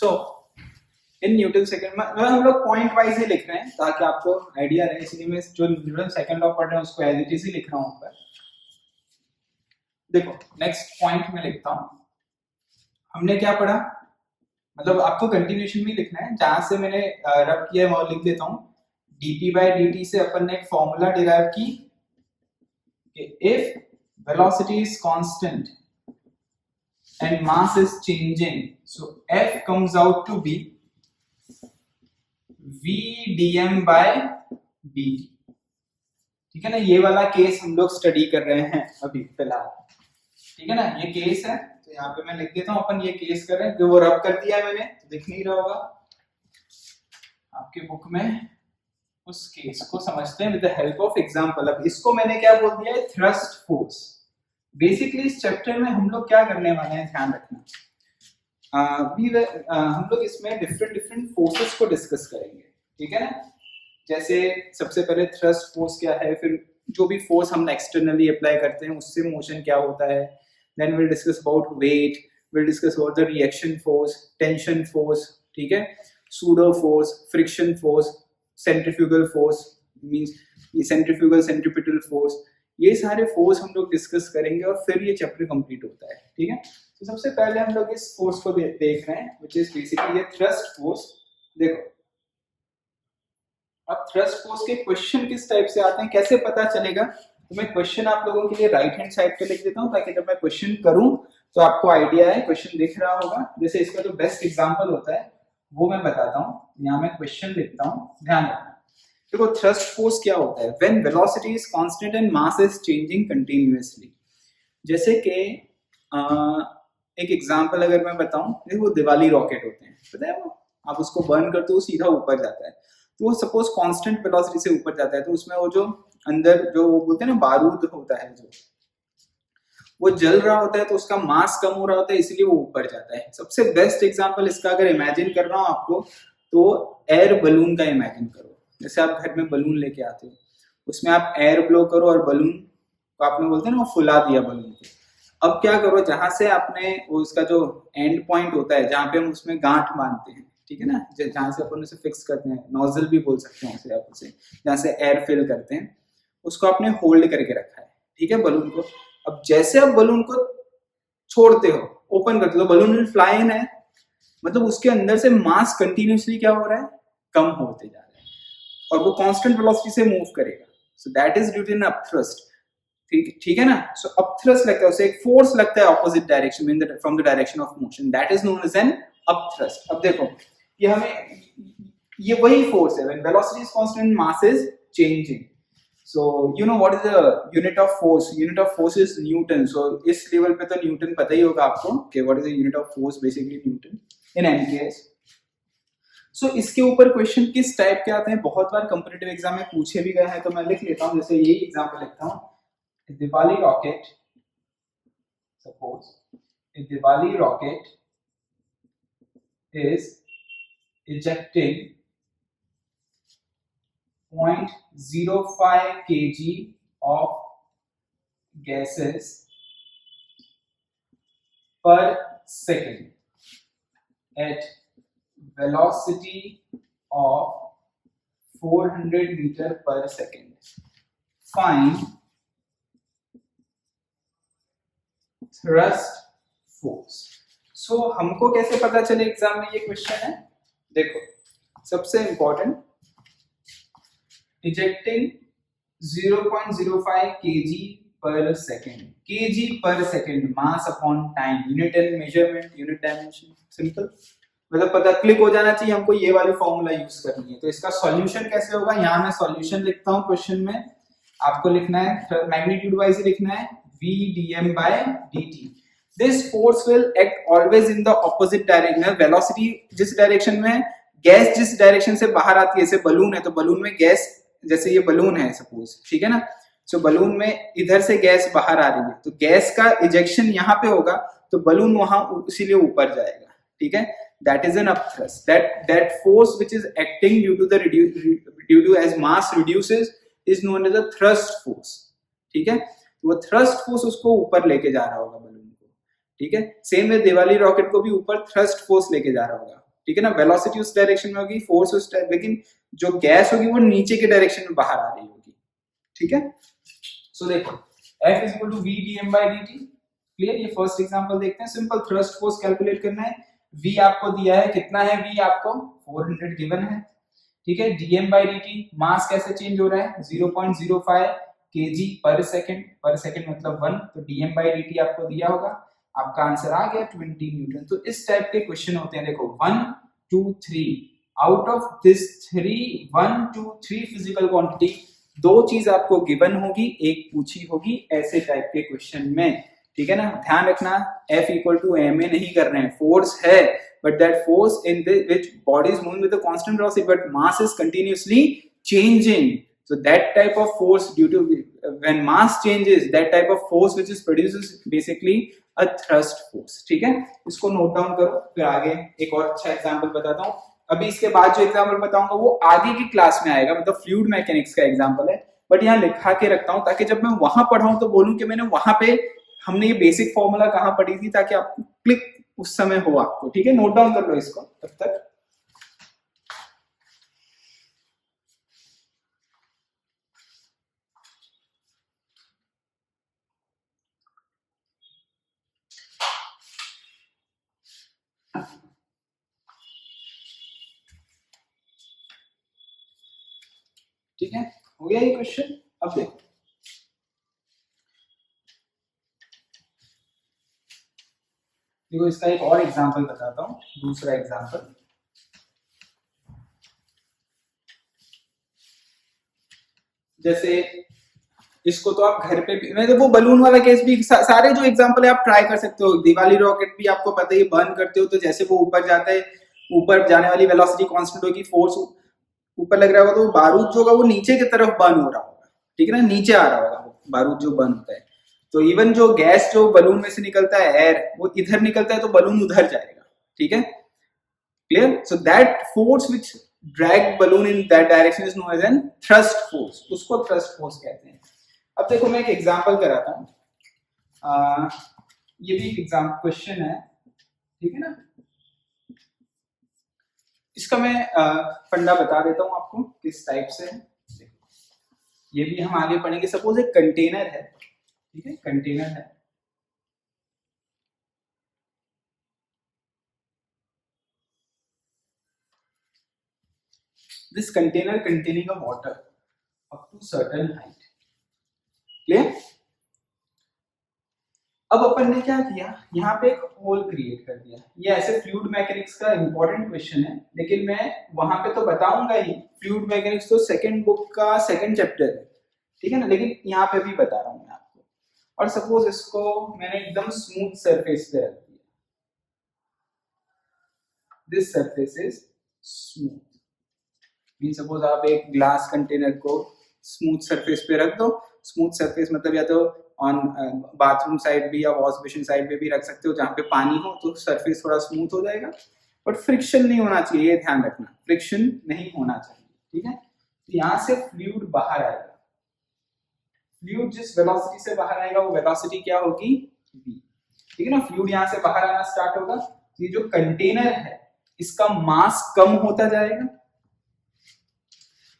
सो इन न्यूटन सेकंड में हम लोग पॉइंट वाइज ही लिख रहे हैं ताकि आपको आइडिया रहे, इसलिए मैं जो न्यूटन सेकंड लॉ पढ़ रहे हैं उसको एज इट इज ही लिख रहा हूं ऊपर। देखो नेक्स्ट पॉइंट में लिखता हूं, हमने क्या पढ़ा, मतलब आपको कंटिन्यूएशन में लिखना है, जहां से मैंने रब किया है वो लिख देता हूं। dp/dt से अपन ने एक फॉर्मूला डिराइव की कि if velocity is constant and mass is changing, so F comes out to be v dm by dt। ठीक है ना, ये वाला केस हम लोग स्टडी कर रहे हैं अभी फिलहाल, ठीक है ना, ये केस है, तो यहाँ पे मैं लिख देता हूँ अपन ये केस कर रहे हैं, जो वो रब कर दिया है मैंने, तो दिख नहीं रहा होगा आपके बुक में, उस केस को समझते हैं with the help of example. अब इसको मैंने क्या बोल दिया है, थ्रस्ट फोर्स। बेसिकली इस चैप्टर में हम लोग क्या करने वाले हैं, ध्यान रखना, हम लोग इसमें डिफरेंट फोर्सेस को डिस्कस करेंगे, ठीक है ना। जैसे सबसे पहले थ्रस्ट फोर्स क्या है, फिर जो भी फोर्स हम एक्सटर्नली अप्लाई करते हैं उससे मोशन क्या होता है, then will discuss about weight, will discuss about the reaction force, tension force, ठीक है, pseudo force, friction force, centrifugal force means centrifugal centripetal force, ये सारे फोर्स हम लोग डिस्कस करेंगे और फिर ये चैप्टर कंप्लीट होता है, ठीक है। तो सबसे पहले हम लोग इस फोर्स को देख रहे हैं व्हिच इज बेसिकली ये थ्रस्ट फोर्स। देखो अब थ्रस्ट फोर्स के क्वेश्चन किस टाइप से आते हैं, कैसे पता चलेगा, तो मैं क्वेश्चन आप लोगों के लिए राइट हैंड साइड पे लिख देता हूं ताकि जब मैं क्वेश्चन करूं तो आपको आइडिया है, क्वेश्चन दिख रहा होगा। जैसे इसका जो बेस्ट एग्जांपल होता है वो मैं बताता हूं, यहां मैं क्वेश्चन लिखता हूं, ध्यान रखना। देखो थ्रस्ट फोर्स क्या होता है, when velocity is constant and mass is changing continuously. जैसे कि एक एग्जांपल अगर मैं बताऊं, देखो दिवाली रॉकेट होते हैं, पता है वो, आप उसको बर्न करते हो सीधा ऊपर जाता है, तो वो सपोज कांस्टेंट वेलोसिटी से ऊपर जाता है, तो उसमें वो जो अंदर जो बोलते हैं ना बारूद होता है, जो वो जल रहा होता है, तो उसका मास कम हो रहा होता है, इसलिए वो ऊपर जाता है। सबसे बेस्ट एग्जांपल इसका अगर इमेजिन कर रहा हूं आपको, तो एयर बलून का इमेजिन करो। जैसे आप घर में बलून लेके आते हो, उसमें आप एयर ब्लो करो और बलून को आपने बोलते हैं ना वो फुला दिया बलून को। अब क्या करो, जहां से आपने वो उसका जो एंड पॉइंट होता है जहां पे हम उसमें गांठ बांधते हैं, ठीक है ना, जहां से अपन उसे फिक्स करते हैं, नोजल भी बोल सकते हैं उसे आप, उसे जहां से एयर फिल करते हैं, उसको आपने होल्ड करके रखा है, ठीक है, बलून को। अब जैसे आप बलून को छोड़ते हो, ओपन करते हो, बलून विल फ्लाई इन है, मतलब उसके अंदर से मास कंटिन्यूसली क्या हो रहा है, कम होते जा रहा है, और वो कांस्टेंट वेलोसिटी से मूव करेगा। So that is due to an upthrust, ठीक है ना। सो अपथ्रस्ट लगता है, उसे एक फोर्स लगता है ऑपोजिट डायरेक्शन में, from the direction of motion, that is known as an upthrust. अब देखो ये हमें, ये वही फोर्स है, when velocity is constant mass is changing. So you know what is the unit of force? Unit of force is Newton. So इस level पे तो न्यूटन पता ही होगा आपको कि what is the unit of force, basically Newton in any case. So इसके ऊपर question किस टाइप के आते हैं, बहुत बार कंपटीटिव एग्जाम में पूछे भी गए हैं, तो मैं लिख लेता हूँ। जैसे यही एग्जांपल लिखता हूँ, Diwali rocket, suppose Diwali rocket is ejecting 0.05 kg of gases per second at velocity of 400 meter per second. Find thrust force. So हमको कैसे पता चले एग्जाम में, ये क्वेश्चन है। देखो सबसे important, ejecting 0.05 kg per second, kg per second, mass upon time, unit and measurement, unit dimension, simple, मतलब पता क्लिक हो जाना चाहिए हमको, ये वाली फॉर्मूला यूज करनी है। तो इसका सॉल्यूशन कैसे होगा, यहाँ मैं सॉल्यूशन लिखता हूँ, क्वेश्चन में आपको लिखना है मैग्नीट्यूड वाइज लिखना है, v dm by dt। This force will act always in the opposite direction, velocity जिस डायरेक्शन में, गैस जिस डायरेक्शन से बाहर आती है, जैसे बलून है तो बलून में गैस, जैसे ये बलून है सपोज, ठीक है ना, सो बलून में इधर से गैस बाहर आ रही है, तो गैस का इजेक्शन यहाँ पे होगा, तो बलून वहां इसीलिए ऊपर जाएगा, ठीक है। That is an upthrust, that force which is acting due to as mass reduces is known as a thrust force, ठीक है। तो वो थ्रस्ट फोर्स उसको ऊपर लेके जा रहा होगा बलून को, ठीक है। सेम है, दिवाली रॉकेट को भी ऊपर थ्रस्ट फोर्स लेके जा रहा होगा। ठीक है ना, वेलोसिटी उस डायरेक्शन में होगी, फोर्स उस लेकिन जो गैस होगी वो नीचे के डायरेक्शन में बाहर आ रही होगी, ठीक है। सो देखो F is equal to v d m by d t, clear. ये फर्स्ट एग्जांपल देखते हैं, सिंपल थ्रस्ट फोर्स कैलकुलेट करना है। V आपको दिया है, कितना है V आपको 400 गिवन है, ठीक है। dm बाई dt, मास कैसे चेंज हो रहा है 0.05 kg पर सेकंड मतलब 1, तो dm बाई dt आपको दिया होगा, आपका आंसर आ गया 20 न्यूटन। तो इस टाइप के क्वेश्चन होते हैं, देखो 1 2 3, out of this 1 2 3 physical quantity, दो चीज आपको गिवन होगी, एक पूछी होगी, ऐसे टाइप के क्वेश्चन में, ठीक है ना। ध्यान रखना F इक्वल टू ma नहीं कर रहे हैं, फोर्स है but that force in which body is moving with a constant velocity but mass is continuously changing, so that type of force due to when mass changes, that type of force which is produces basically a thrust force, ठीक है। इसको note down करो, फिर आगे एक और अच्छा example बताता हूँ। अभी इसके बाद जो एग्जांपल बताऊंगा वो आगे की क्लास में आएगा, मतलब फ्लूइड मैकेनिक्स का एग्जांपल है, बट यहाँ लिखा के रखता हूँ ताकि जब मैं वहां पढ़ाऊं तो बोलूं कि मैंने वहां पे हमने ये बेसिक फॉर्मूला कहाँ पढ़ी थी, ताकि आपको क्लिक उस समय हो आपको, ठीक है। नोट डाउन कर लो इसको तब तक। ठीक है, हो गया ये क्वेश्चन। अब देखो इसका एक और एग्जांपल बताता हूँ, दूसरा एग्जांपल। जैसे इसको तो आप घर पे भी, मैं तो वो बलून वाला केस भी, सारे जो एग्जांपल है आप ट्राई कर सकते हो। दिवाली रॉकेट भी आपको पता ही, बर्न करते हो तो जैसे वो ऊपर जाता है, ऊपर जाने वाली वेलोसिटी कांस्टेंट होगी, फोर्स ऊपर लग रहा होगा, तो बारूद जो होगा वो नीचे की तरफ बर्न हो रहा होगा, ठीक है ना, नीचे आ रहा होगा वो बारूद जो बर्न होता है। तो इवन जो गैस जो बलून में से निकलता है, एयर, वो इधर निकलता है तो बलून उधर जाएगा, ठीक है, clear. So that force which drag balloon in that direction is known as an thrust force, उसको थ्रस्ट फोर्स कहते हैं। अब देखो मैं एक एग्जांपल कराता हूं, ये भी एग्जाम क्वेश्चन है, ठीक है ना। इसका मैं फंडा बता देता हूं आपको किस टाइप से है, ये भी हम आगे पढ़ेंगे। सपोज एक कंटेनर है, ठीक है, कंटेनर है, this container containing a water up to certain height, clear. अब अपन ने क्या किया, यहाँ पे एक होल क्रिएट कर दिया। ये ऐसे फ्लूइड मैकेनिक्स का इंपॉर्टेंट क्वेश्चन है, लेकिन मैं वहां पे तो बताऊंगा ही, फ्लूइड मैकेनिक्स तो सेकंड बुक का सेकंड चैप्टर है, ठीक है ना, लेकिन यहाँ पे भी बता रहा हूँ मैं आपको। और सपोज इसको मैंने एकदम स्मूथ सरफेस पे रख दिया, this surface is smooth, mean suppose आप एक ग्लास कंटेनर को स्मूथ सरफेस पे रख दो। स्मूथ सरफेस मतलब या तो ऑन बाथरूम साइड भी या वॉश बेसिन साइड पे भी रख सकते हो, जहां पे पानी हो तो सरफेस थोड़ा स्मूथ हो जाएगा, बट फ्रिक्शन नहीं होना चाहिए, ये ध्यान रखना, फ्रिक्शन नहीं होना चाहिए, ठीक है। तो यहाँ से फ्लूइड बाहर आएगा, फ्लूइड जिस वेलोसिटी से बाहर आएगा वो वेलोसिटी क्या होगी, v, ठीक है ना। फ्लूइड यहाँ से बाहर आना स्टार्ट होगा, तो ये जो कंटेनर है इसका मास कम होता जाएगा,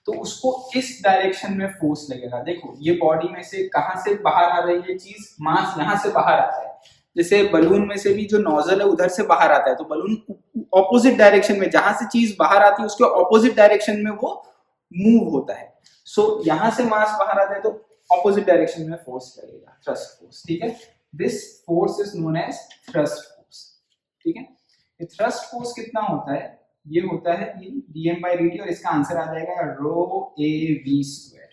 तो उसको इस डायरेक्शन में फोर्स लगेगा। देखो ये बॉडी में से कहां से बाहर आ रही है चीज, मास यहां से बाहर आता है। जैसे बलून में से भी जो नोजल है उधर से बाहर आता है, तो बलून ऑपोजिट डायरेक्शन में, जहां से चीज बाहर आती है उसके ऑपोजिट डायरेक्शन में वो मूव होता है। सो यहां से मास बाहर आता है तो ऑपोजिट डायरेक्शन में फोर्स लगेगा, थ्रस्ट फोर्स, ठीक है। This force is known as thrust force, ठीक है। ये थ्रस्ट फोर्स कितना होता है, ये होता है dm by dt, और इसका आंसर आ जाएगा रो ए वी स्क्वायर,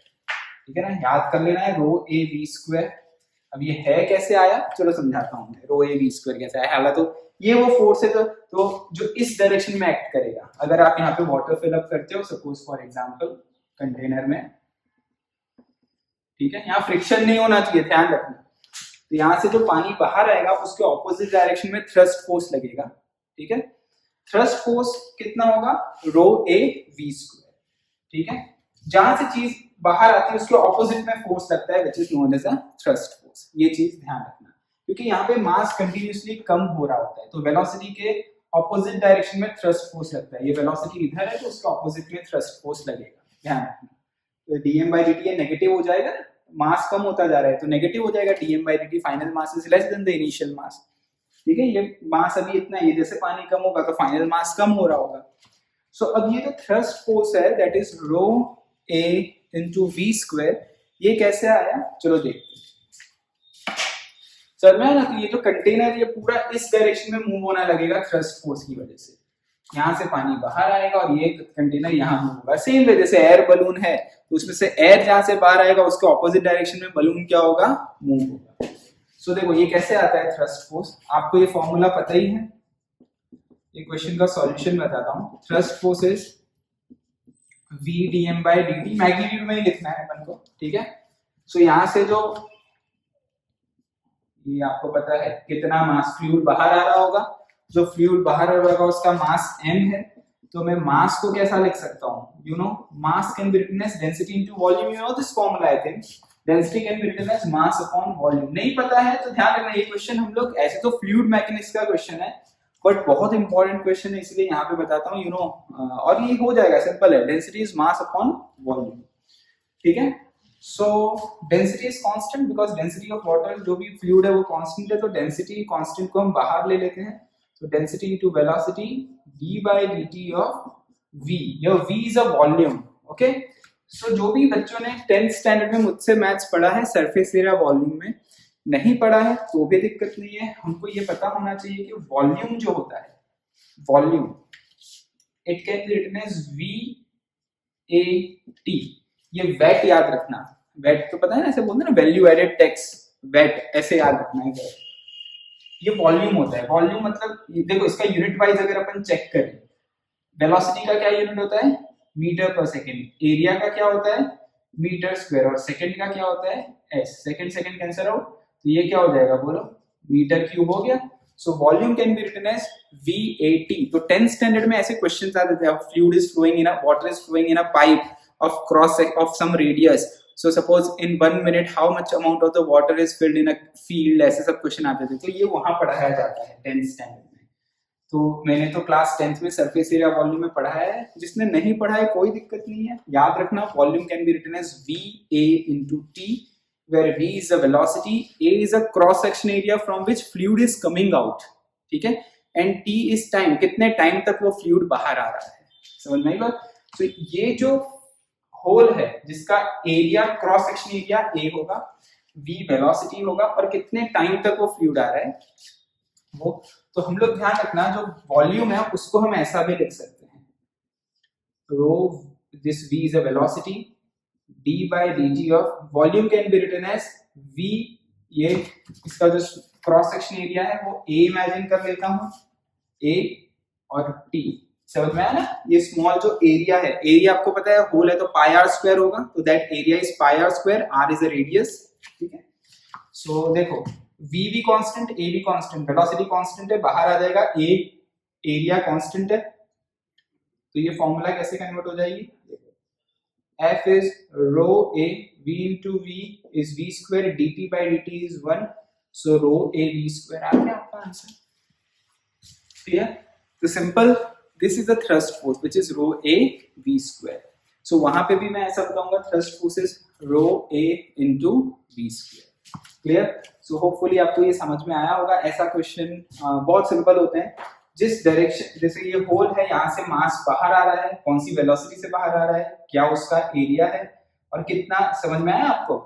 ठीक है ना, याद कर लेना है रो ए वी स्क्वायर। अब ये है कैसे आया, चलो समझाता हूँ मैं, रो ए वी स्क्वायर कैसे आया। हालांकि तो ये वो फोर्स है तो जो इस डायरेक्शन में एक्ट करेगा। अगर आप यहाँ पे वाटर फिल अप करते हो सपोज फॉर एग्जांपल कंटेनर में, ठीक है, यहाँ फ्रिक्शन नहीं होना चाहिए, ध्यान रखना। तो यहाँ से जो पानी बाहर आएगा उसके ऑपोजिट डायरेक्शन में थ्रस्ट फोर्स लगेगा, ठीक है। थ्रस्ट फोर्स कितना होगा, रो ए वी स्क्वायर, ठीक है। जहां से चीज बाहर आती है उसके ऑपोजिट में फोर्स लगता है, which is known as a thrust force. ये चीज ध्यान रखना, क्योंकि यहाँ पे मास कंटिन्यूअसली कम हो रहा होता है, तो वेलोसिटी के ऑपोजिट डायरेक्शन में थ्रस्ट फोर्स लगता है। ये वेलोसिटी इधर है तो उसका ऑपोजिट में थ्रस्ट फोर्स लगेगा, ध्यान रखना। तो डीएम बाई dt ये नेगेटिव हो जाएगा ना, मास कम होता जा रहा है तो नेगेटिव हो जाएगा dm by dt, final mass is less than the initial mass. ठीक है, ये मास अभी इतना है, जैसे पानी कम होगा तो फाइनल मास कम हो रहा होगा। सो अब ये जो थ्रस्ट फोर्स है that is rho a into v square, ये कैसे आया चलो देखते हैं। समझ में आया ना, तो ये जो कंटेनर ये पूरा इस डायरेक्शन में मूव होना लगेगा थ्रस्ट फोर्स की वजह से, यहाँ से पानी बाहर आएगा और ये कंटेनर यहाँ मूव होगा। सेम वे जैसे एयर बलून है तो उसमें से एयर जहां से बाहर आएगा उसके ऑपोजिट डायरेक्शन में बलून क्या होगा, मूव होगा। सो देखो ये कैसे आता है थ्रस्ट फोर्स, आपको ये फॉर्मूला पता ही है, ये क्वेश्चन का सॉल्यूशन बताता हूँ। Thrust force is v dm by dt, magnitude में ही लिखना है अपन को, ठीक है। सो यहाँ से जो ये आपको पता है कितना मास फ्लूइड बाहर आ रहा होगा, जो फ्लूइड बाहर आ रहा होगा उसका मास m है, तो मैं मास को कैसा लिख सकता हूँ, you know mass can be written as density into volume, you know this formula I think, density can be written as mass upon volume. नहीं पता है तो ध्यान रखना, ये क्वेश्चन हम लोग ऐसे तो फ्लूइड मैकेनिक्स का क्वेश्चन है बट बहुत इंपॉर्टेंट क्वेश्चन है इसलिए यहाँ पे बताता हूँ, यू नो और ये हो जाएगा, सिंपल है, density is mass upon volume, ठीक है। सो density is constant because density of water, जो भी फ्लूइड है वो कांस्टेंट है, तो डेंसिटी कांस्टेंट को हम बाहर ले लेते हैं, तो density into velocity d by dt of v, ये v is a volume, okay. So जो भी बच्चों ने 10th स्टैंडर्ड में मुझसे मैथ्स पढ़ा है सरफेस एरिया वॉल्यूम में, नहीं पढ़ा है तो भी दिक्कत नहीं है, हमको ये पता होना चाहिए कि वॉल्यूम जो होता है, volume it can be written as VAT, ये वेट याद रखना, वेट तो पता है ना, ऐसे बोलते हैं ना वैल्यू एडेड टैक्स, वेट ऐसे याद रखना है, ये वॉल्यूम होता है। वॉल्यूम मतलब देखो इसका यूनिट वाइज अगर अपन चेक करें, वेलोसिटी का क्या यूनिट होता है, मीटर पर सेकंड, एरिया का क्या होता है, मीटर स्क्वायर, और सेकंड का क्या होता है, S, second second cancel out, तो ये क्या हो जाएगा बोलो, मीटर क्यूब हो गया। So volume can be written as VAT। तो 10th स्टैंडर्ड में ऐसे क्वेश्चंस आते थे, fluid is flowing in a, water is flowing in a pipe of cross of some radius, so suppose in 1 minute how much amount of the water is filled in a field, ऐसे सब question आते थे, तो ये वहां पढ़ाया जाता है 10th स्टैंडर्ड में। तो मैंने तो क्लास 10th में सरफेस एरिया वॉल्यूम में पढ़ाया है, जिसने नहीं पढ़ा है कोई दिक्कत नहीं है, याद रखना volume can be written as VA into T, where V is the velocity, A is a cross section area from which fluid is coming out, ठीक है, and T is time, कितने टाइम तक वो फ्लूइड बाहर आ रहा है, समझ में आई बात। तो ये जो होल है जिसका area cross section area A होगा, V वेलोसिटी होगा, और कितने टाइम तक वो फ्लूइड आ रहा है वो, तो हम लोग ध्यान रखना जो वॉल्यूम है उसको हम ऐसा भी लिख सकते हैं, rho this V is a velocity, d by dt of volume can be written as V, ये इसका जो क्रॉस सेक्शन एरिया है वो A इमेजिन कर लेता हूं, A और T, समझ में आया ना। ये स्मॉल जो एरिया है, एरिया आपको पता है होल है तो पाई आर स्क्वायर होगा, तो that area is pi r square, r is a radius, ठीक है। सो देखो v भी कांस्टेंट, a भी कांस्टेंट, वेलोसिटी कांस्टेंट है, बाहर आ जाएगा a, एरिया कांस्टेंट है, तो ये फॉर्मूला कैसे कन्वर्ट हो जाएगी, f is rho a, v into v is v square, dt by dt is 1, so rho a v square आ गया आपका आंसर, क्लियर। तो simple, this is the thrust force which is rho a v square, so वहां पे भी मैं ऐसा बताऊंगा thrust force is rho a into v square, clear। so hopefully आपको ये समझ में आया होगा। ऐसा क्वेश्चन बहुत सिंपल होते हैं, जिस डायरेक्शन, जैसे ये होल है यहाँ से मास बाहर आ रहा है, कौन सी वेलोसिटी से बाहर आ रहा है, क्या उसका एरिया है और कितना, समझ में आया आपको।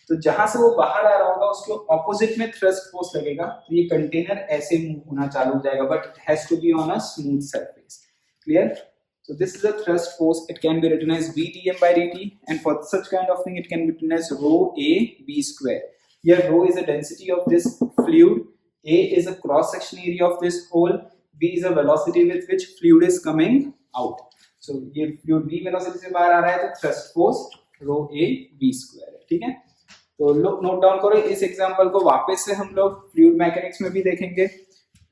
तो जहां से वो बाहर आ रहा होगा उसके ऑपोजिट में थ्रस्ट फोर्स लगेगा, तो ये कंटेनर ऐसे मूव होना चालू हो जाएगा, but it has to be on a smooth surface, clear। So this is a thrust force, it can be written as v dm by dt, and for such kind of thing it can be written as rho a v square. Here rho is the density of this fluid, a is a cross section area of this hole, v is the velocity with which fluid is coming out. So ये fluid v velocity से बाहर आ रहा है तो thrust force rho a v square है, ठीक है। तो लोग नोट डाउन करो, इस एग्जांपल को वापस से हम लोग फ्लूइड मैकेनिक्स में भी देखेंगे,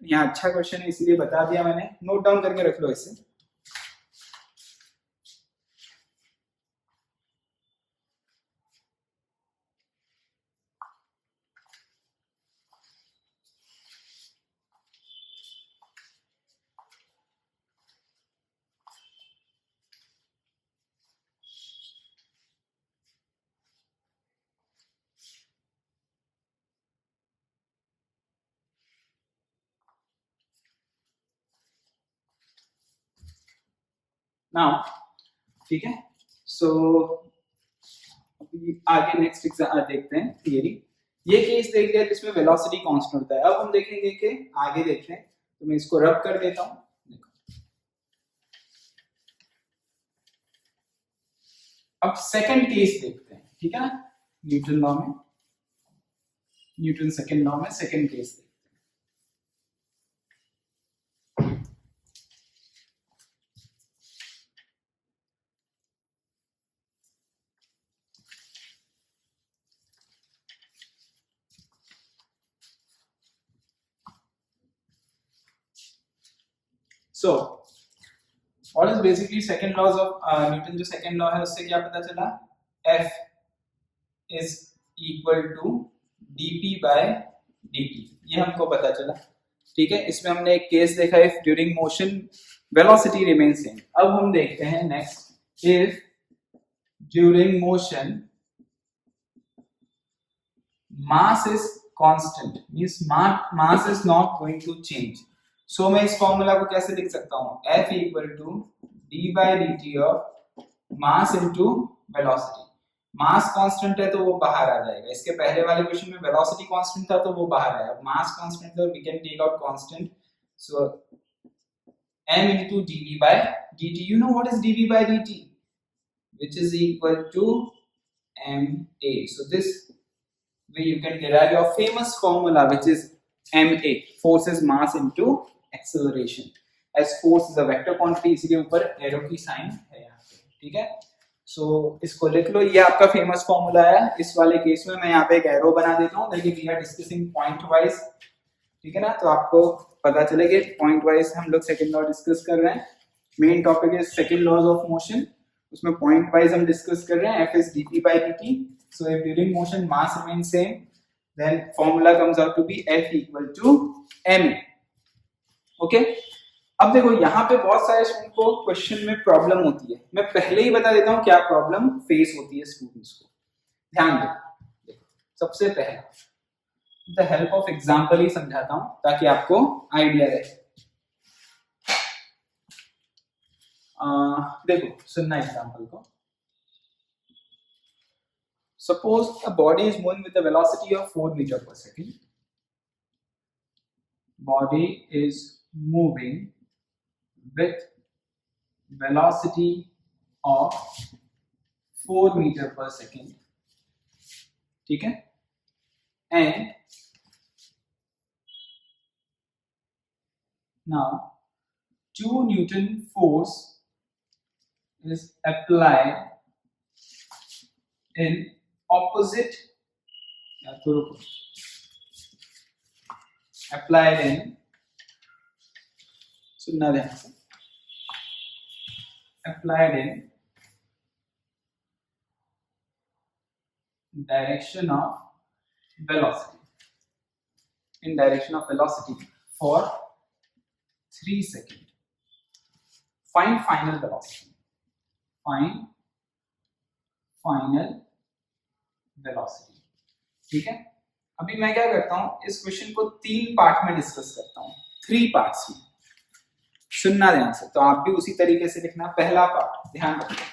यहाँ अच्छा क्वेश्चन है इसलिए बता दिया मैंने, नोट डाउन करके रख लो इसे। नाउ ठीक है, सो आगे नेक्स्ट एग्जाम देखते हैं थियरी। ये केस देख लिया जिसमें वेलोसिटी कांस्टेंट होता है। अब हम देखेंगे कि आगे देखते हैं, तो मैं इसको रब कर देता हूं। अब सेकंड केस देखते हैं, ठीक है ना, न्यूटन लॉ में, न्यूटन सेकंड लॉ में सेकंड केस देखते हैं। So what is basically second laws of Newton, जो सेकंड लॉ है उससे क्या पता चला, F is equal to dp by dt, ये हमको पता चला। ठीक है, इसमें हमने एक केस देखा, if during motion velocity remain same. अब हम देखते हैं next, if during motion mass is constant, means mass is not going to change. So मैं इस फॉर्मूला को कैसे लिख सकता हूँ, F equal to d by dt of mass into velocity. Mass constant है तो वो बाहर आ जाएगा, इसके पहले वाले क्वेश्चन में वेलोसिटी कांस्टेंट था तो वो बाहर आया, अब मास कांस्टेंट है, we can take out constant, so m into dv by dt, you know what is dv by dt, which is equal to ma. So this way you can derive your famous formula, which is ma, force is mass into acceleration, as force is a vector quantity, इसलिए ऊपर arrow की sign है यहाँ पे। ठीक है, सो इसको लिख लो, ये आपका फेमस फॉर्मूला है। इस वाले केस में मैं यहाँ पे एक एरो बना देता हूँ, देखिए we are discussing point wise, ठीक है ना, तो आपको पता चलेगा पॉइंट वाइज हम लोग सेकंड लॉ डिस्कस कर रहे हैं। मेन टॉपिक है सेकंड लॉज ऑफ मोशन, उसमें पॉइंट वाइज हम डिस्कस कर रहे हैं। F is dp by dt, so if during motion mass remains same, then formula comes out to be F equal to ma. okay? अब देखो यहाँ पे बहुत सारे स्टूडेंट को क्वेश्चन में प्रॉब्लम होती है, मैं पहले ही बता देता हूँ क्या प्रॉब्लम फेस होती है स्टूडेंट्स को, ध्यान दो। सबसे पहले द हेल्प ऑफ एग्जाम्पल ही समझाता हूँ ताकि आपको आइडिया रहे। देखो सुनना एग्जाम्पल को, suppose a body is moving with a velocity of 4 meter per second, body is moving with velocity of 4 meter per second, ठीक है, and now 2 Newton force is applied in opposite, applied in, सुनना ध्यान से, applied in direction of velocity, in direction of velocity for 3 seconds. Find final velocity, find final velocity, ठीक है। अभी मैं क्या करता हूं, इस क्वेश्चन को 3 पार्ट में डिस्कस करता हूं, 3 पार्ट्स में, सुनना ध्यान से, तो आप भी उसी तरीके से लिखना। पहला पार्ट ध्यान रखना,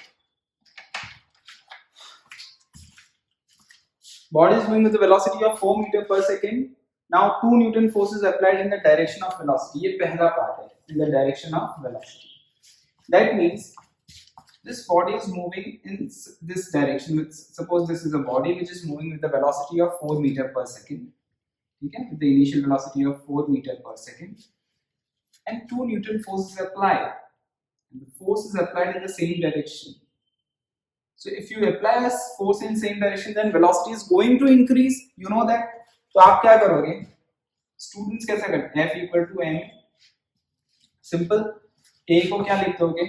body is moving with a velocity of 4 meter per second, now 2 Newton force is applied in the direction of velocity, ये पहला पार्ट है, in the direction of velocity। That means this body is moving in this direction, suppose this is a body which is moving with the velocity of 4 meter per second, ठीक है, with the initial velocity of 4 meter per second, and 2 Newton force is applied, and the force is applied in the same direction. So if you apply a force in same direction, then velocity is going to increase, you know that। तो आप क्या करोगे, students कैसे करते हैं, F equal to m, simple, A को क्या लिख दोगे,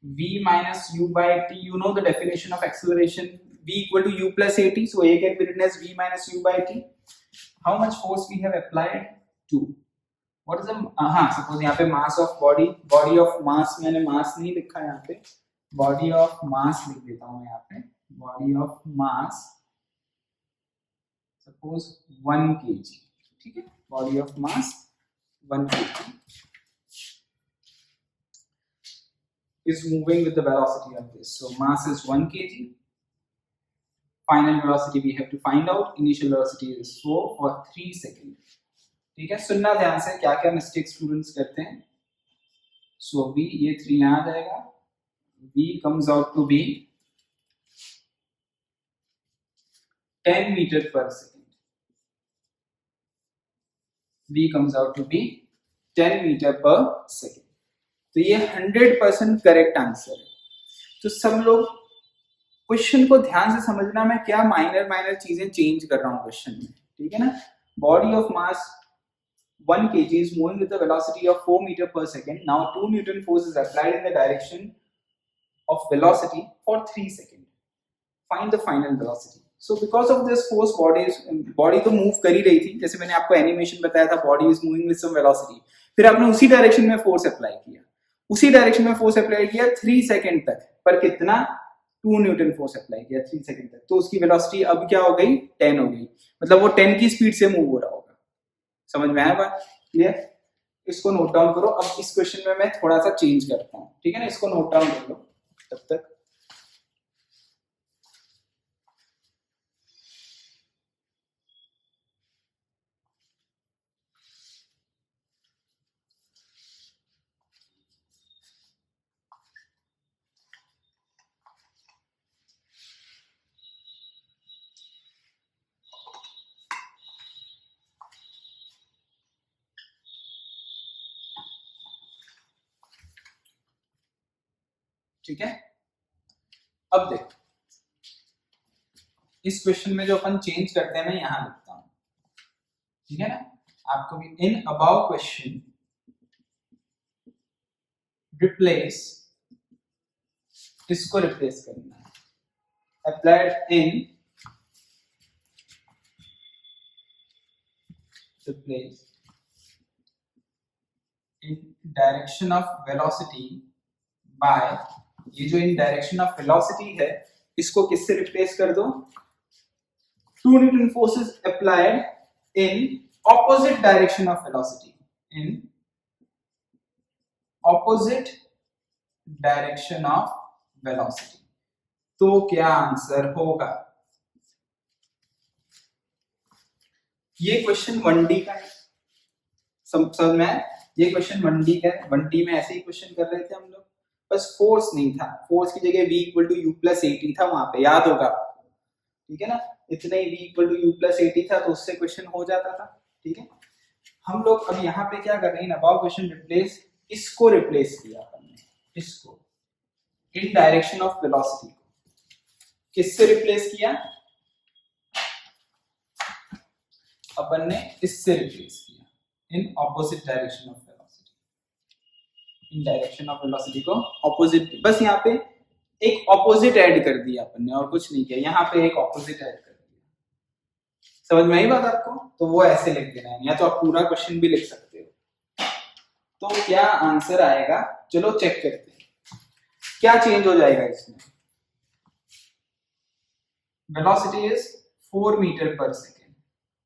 v minus u by t, you know the definition of acceleration, v equal to u plus at, so A can be written as v minus u by t। how much force we have applied, 2। what is the suppose यहाँ पे mass of body, body of mass, मैंने mass नहीं लिखा यहाँ पे, body of mass लिख देता हूँ यहाँ पे, body of mass suppose 1 kg, ठीक है, body of mass 1 kg। is moving with the velocity of this. So mass is 1 kg. Final velocity we have to find out. Initial velocity is 4 for 3 seconds. ठीक है, सुनना ध्यान से क्या क्या mistake students करते हैं. सो v, ये 3 यहाँ आ जाएगा. v comes out to be 10 meter per second. v comes out to be 10 meter per second. तो ये 100% करेक्ट आंसर है. तो सब लोग क्वेश्चन को ध्यान से समझना, मैं क्या माइनर चीजें चेंज कर रहा हूँ क्वेश्चन में. ठीक है ना. Body of mass 1 kg is moving with the velocity of 4 meter per second. Now 2 Newton force is applied in the direction of velocity for 3 seconds. Find the final velocity. So because of this force, body तो move कर ही रही थी. जैसे मैंने आपको animation बताया था, body is moving with some velocity. फिर आपने उसी डायरेक्शन में फोर्स अप्लाई किया. उसी डायरेक्शन में फोर्स अप्लाई किया 3 सेकंड तक. पर कितना? 2 न्यूटन फोर्स अप्लाई किया 3 सेकंड तक. तो उसकी वेलोसिटी अब क्या हो गई? 10 हो गई. मतलब वो 10 की स्पीड से मूव हो रहा होगा. समझ में आया बात? क्लियर? इसको नोट डाउन करो. अब इस क्वेश्चन में मैं थोड़ा सा चेंज करता हूँ. ठीक है ना. इसको नोट डाउन कर लो तब तक. ठीक है. अब देखो इस क्वेश्चन में जो अपन चेंज करते हैं मैं यहां लिखता हूं. ठीक है ना. आपको भी इन अबाउ क्वेश्चन रिप्लेस, इसको रिप्लेस करना है. Applied in, replace in direction of velocity bye, ये जो इन डायरेक्शन ऑफ वेलोसिटी है इसको किससे रिप्लेस कर दो? 2 Newton forces applied in opposite direction of velocity. In opposite direction of velocity. तो क्या आंसर होगा? ये क्वेश्चन 1D का है. समझ में? ये क्वेश्चन 1D का है. 1D में ऐसे ही क्वेश्चन कर रहे थे हम लोग, बस फोर्स नहीं था. फोर्स की जगह v equal to u plus 80 था वहां पे, याद होगा. ठीक है ना. इतना ही v equal to u plus 80 था तो उससे क्वेश्चन हो जाता था. ठीक है. हम लोग अब यहाँ पे क्या कर रहे हैं? अबाउ क्वेश्चन रिप्लेस, इसको रिप्लेस किया अपन ने, इसको इन डायरेक्शन ऑफ वेलोसिटी को किससे रिप्लेस किया? अपन ने इससे रिप्लेस किया in opposite direction of velocity. In direction of velocity को ऑपोजिट, बस यहाँ पे एक ऑपोजिट ऐड कर दिया अपन ने और कुछ नहीं किया. यहाँ पे एक ऑपोजिट ऐड कर दिया. समझ में आई बात आपको? तो वो ऐसे लिख देना है, या तो आप पूरा क्वेश्चन भी लिख सकते हो. तो क्या आंसर आएगा? चलो चेक करते हैं क्या चेंज हो जाएगा इसमें. वेलोसिटी इज 4 मीटर पर सेकेंड.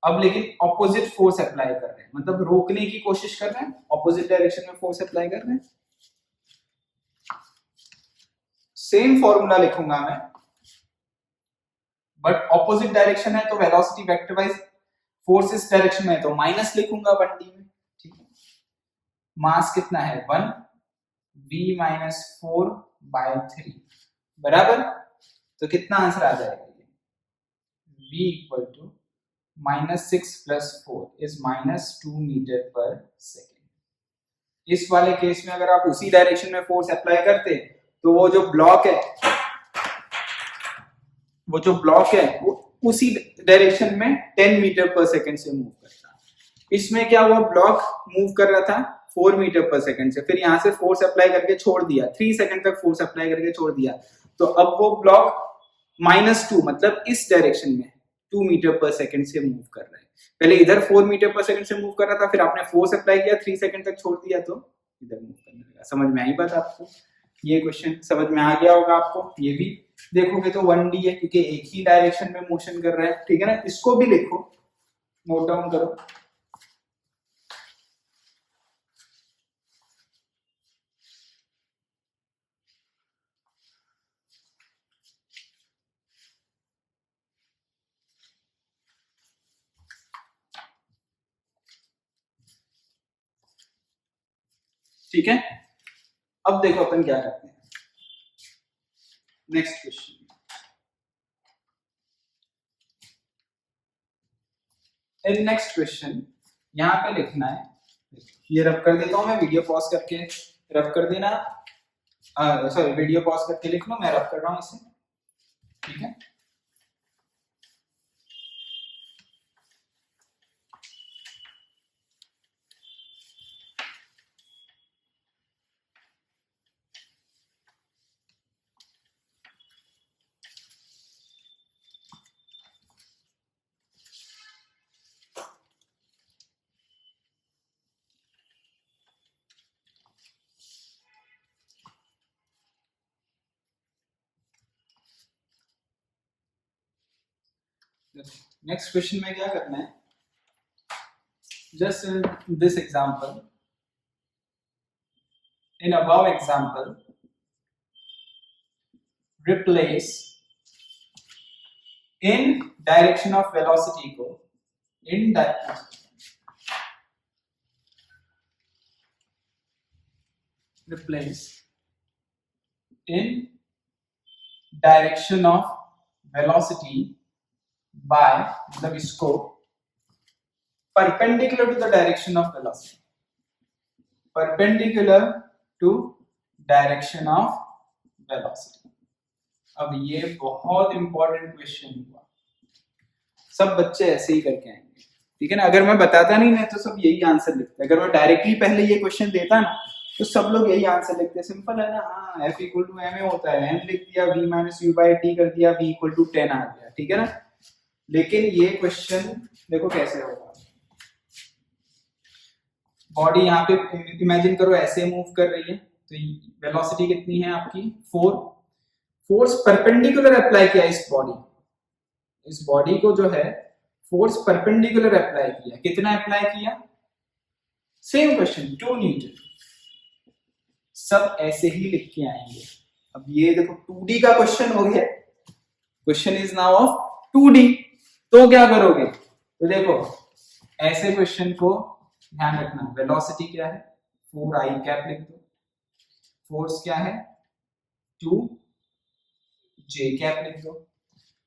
अब लेकिन ऑपोजिट फोर्स अप्लाई कर रहे हैं, मतलब रोकने की कोशिश कर रहे हैं, ऑपोजिट डायरेक्शन में फोर्स अप्लाई कर रहे हैं. सेम फॉर्मूला लिखूंगा मैं, बट ऑपोजिट डायरेक्शन है तो वेलोसिटी वेक्टर वाइज फोर्स इस डायरेक्शन में है तो माइनस लिखूंगा 1D में. ठीक है. मास कितना है? 1, v माइनस 4 बाय 3 बराबर. तो कितना आंसर आ जाएगा? v equal to -6 plus 4 is -2 metre पर सेकेंड. इस वाले केस में अगर आप उसी डायरेक्शन में फोर्स अप्लाई करते तो वो जो ब्लॉक है वो उसी डायरेक्शन में 10 मीटर पर सेकेंड से मूव करता. इसमें क्या हुआ? ब्लॉक मूव कर रहा था 4 मीटर पर सेकेंड से, फिर यहां से फोर्स अप्लाई करके छोड़ दिया, 3 सेकेंड तक फोर्स अप्लाई करके छोड़ दिया. तो अब वो ब्लॉक -2 मतलब इस डायरेक्शन में 2 मीटर पर सेकेंड से मूव कर रहा है. पहले इधर 4 मीटर पर सेकेंड से मूव कर रहा था, फिर आपने फोर्स अप्लाई किया, 3 सेकेंड तक छोड़ दिया तो इधर मूव करने लगा. समझ में आई बात आपको? ये क्वेश्चन समझ में आ गया होगा आपको. ये भी देखोगे तो 1D है क्योंकि एक ही डायरेक्शन में मोशन कर रहा है. ठीक है ना. इसको भी लिखो, नोट डाउन करो. ठीक है, अब देखो अपन क्या करते हैं, next question. In next question यहाँ पे लिखना है, ये रब कर देता हूं मैं, वीडियो पॉज करके रब कर देना, सॉरी वीडियो पॉज करके लिख लो, मैं रब कर रहा हूं इसे, ठीक है। नेक्स्ट क्वेश्चन में क्या करना है, just in this example, in above example, replace in direction of velocity को in replace in direction of velocity by मतलब इसको perpendicular to the direction of velocity, perpendicular to direction of velocity। अब ये बहुत इंपॉर्टेंट क्वेश्चन हुआ, सब बच्चे ऐसे ही करके आएंगे, ठीक है ना। अगर मैं बताता नहीं ना तो सब यही आंसर लिखते, अगर मैं डायरेक्टली पहले ये क्वेश्चन देता ना तो सब लोग यही आंसर लिखते, सिंपल है ना, हाँ F इक्वल टू एम होता है, m लिख दिया, v minus you by T कर दिया, v इक्वल टू 10 आ गया, ठीक है ना। लेकिन ये क्वेश्चन देखो कैसे होगा, बॉडी यहाँ पे इमेजिन करो ऐसे मूव कर रही है, तो वेलोसिटी कितनी है आपकी 4, फोर्स परपेंडिकुलर अप्लाई किया इस बॉडी को जो है फोर्स परपेंडिकुलर अप्लाई किया, कितना अप्लाई किया, सेम क्वेश्चन 2 न्यूटन, सब ऐसे ही लिख के आएंगे। अब ये देखो 2D का क्वेश्चन हो गया, question is now of 2D, तो क्या करोगे, तो देखो ऐसे क्वेश्चन को ध्यान रखना, वेलोसिटी क्या है 4i कैप लिख दो, फोर्स क्या है 2j कैप लिख दो।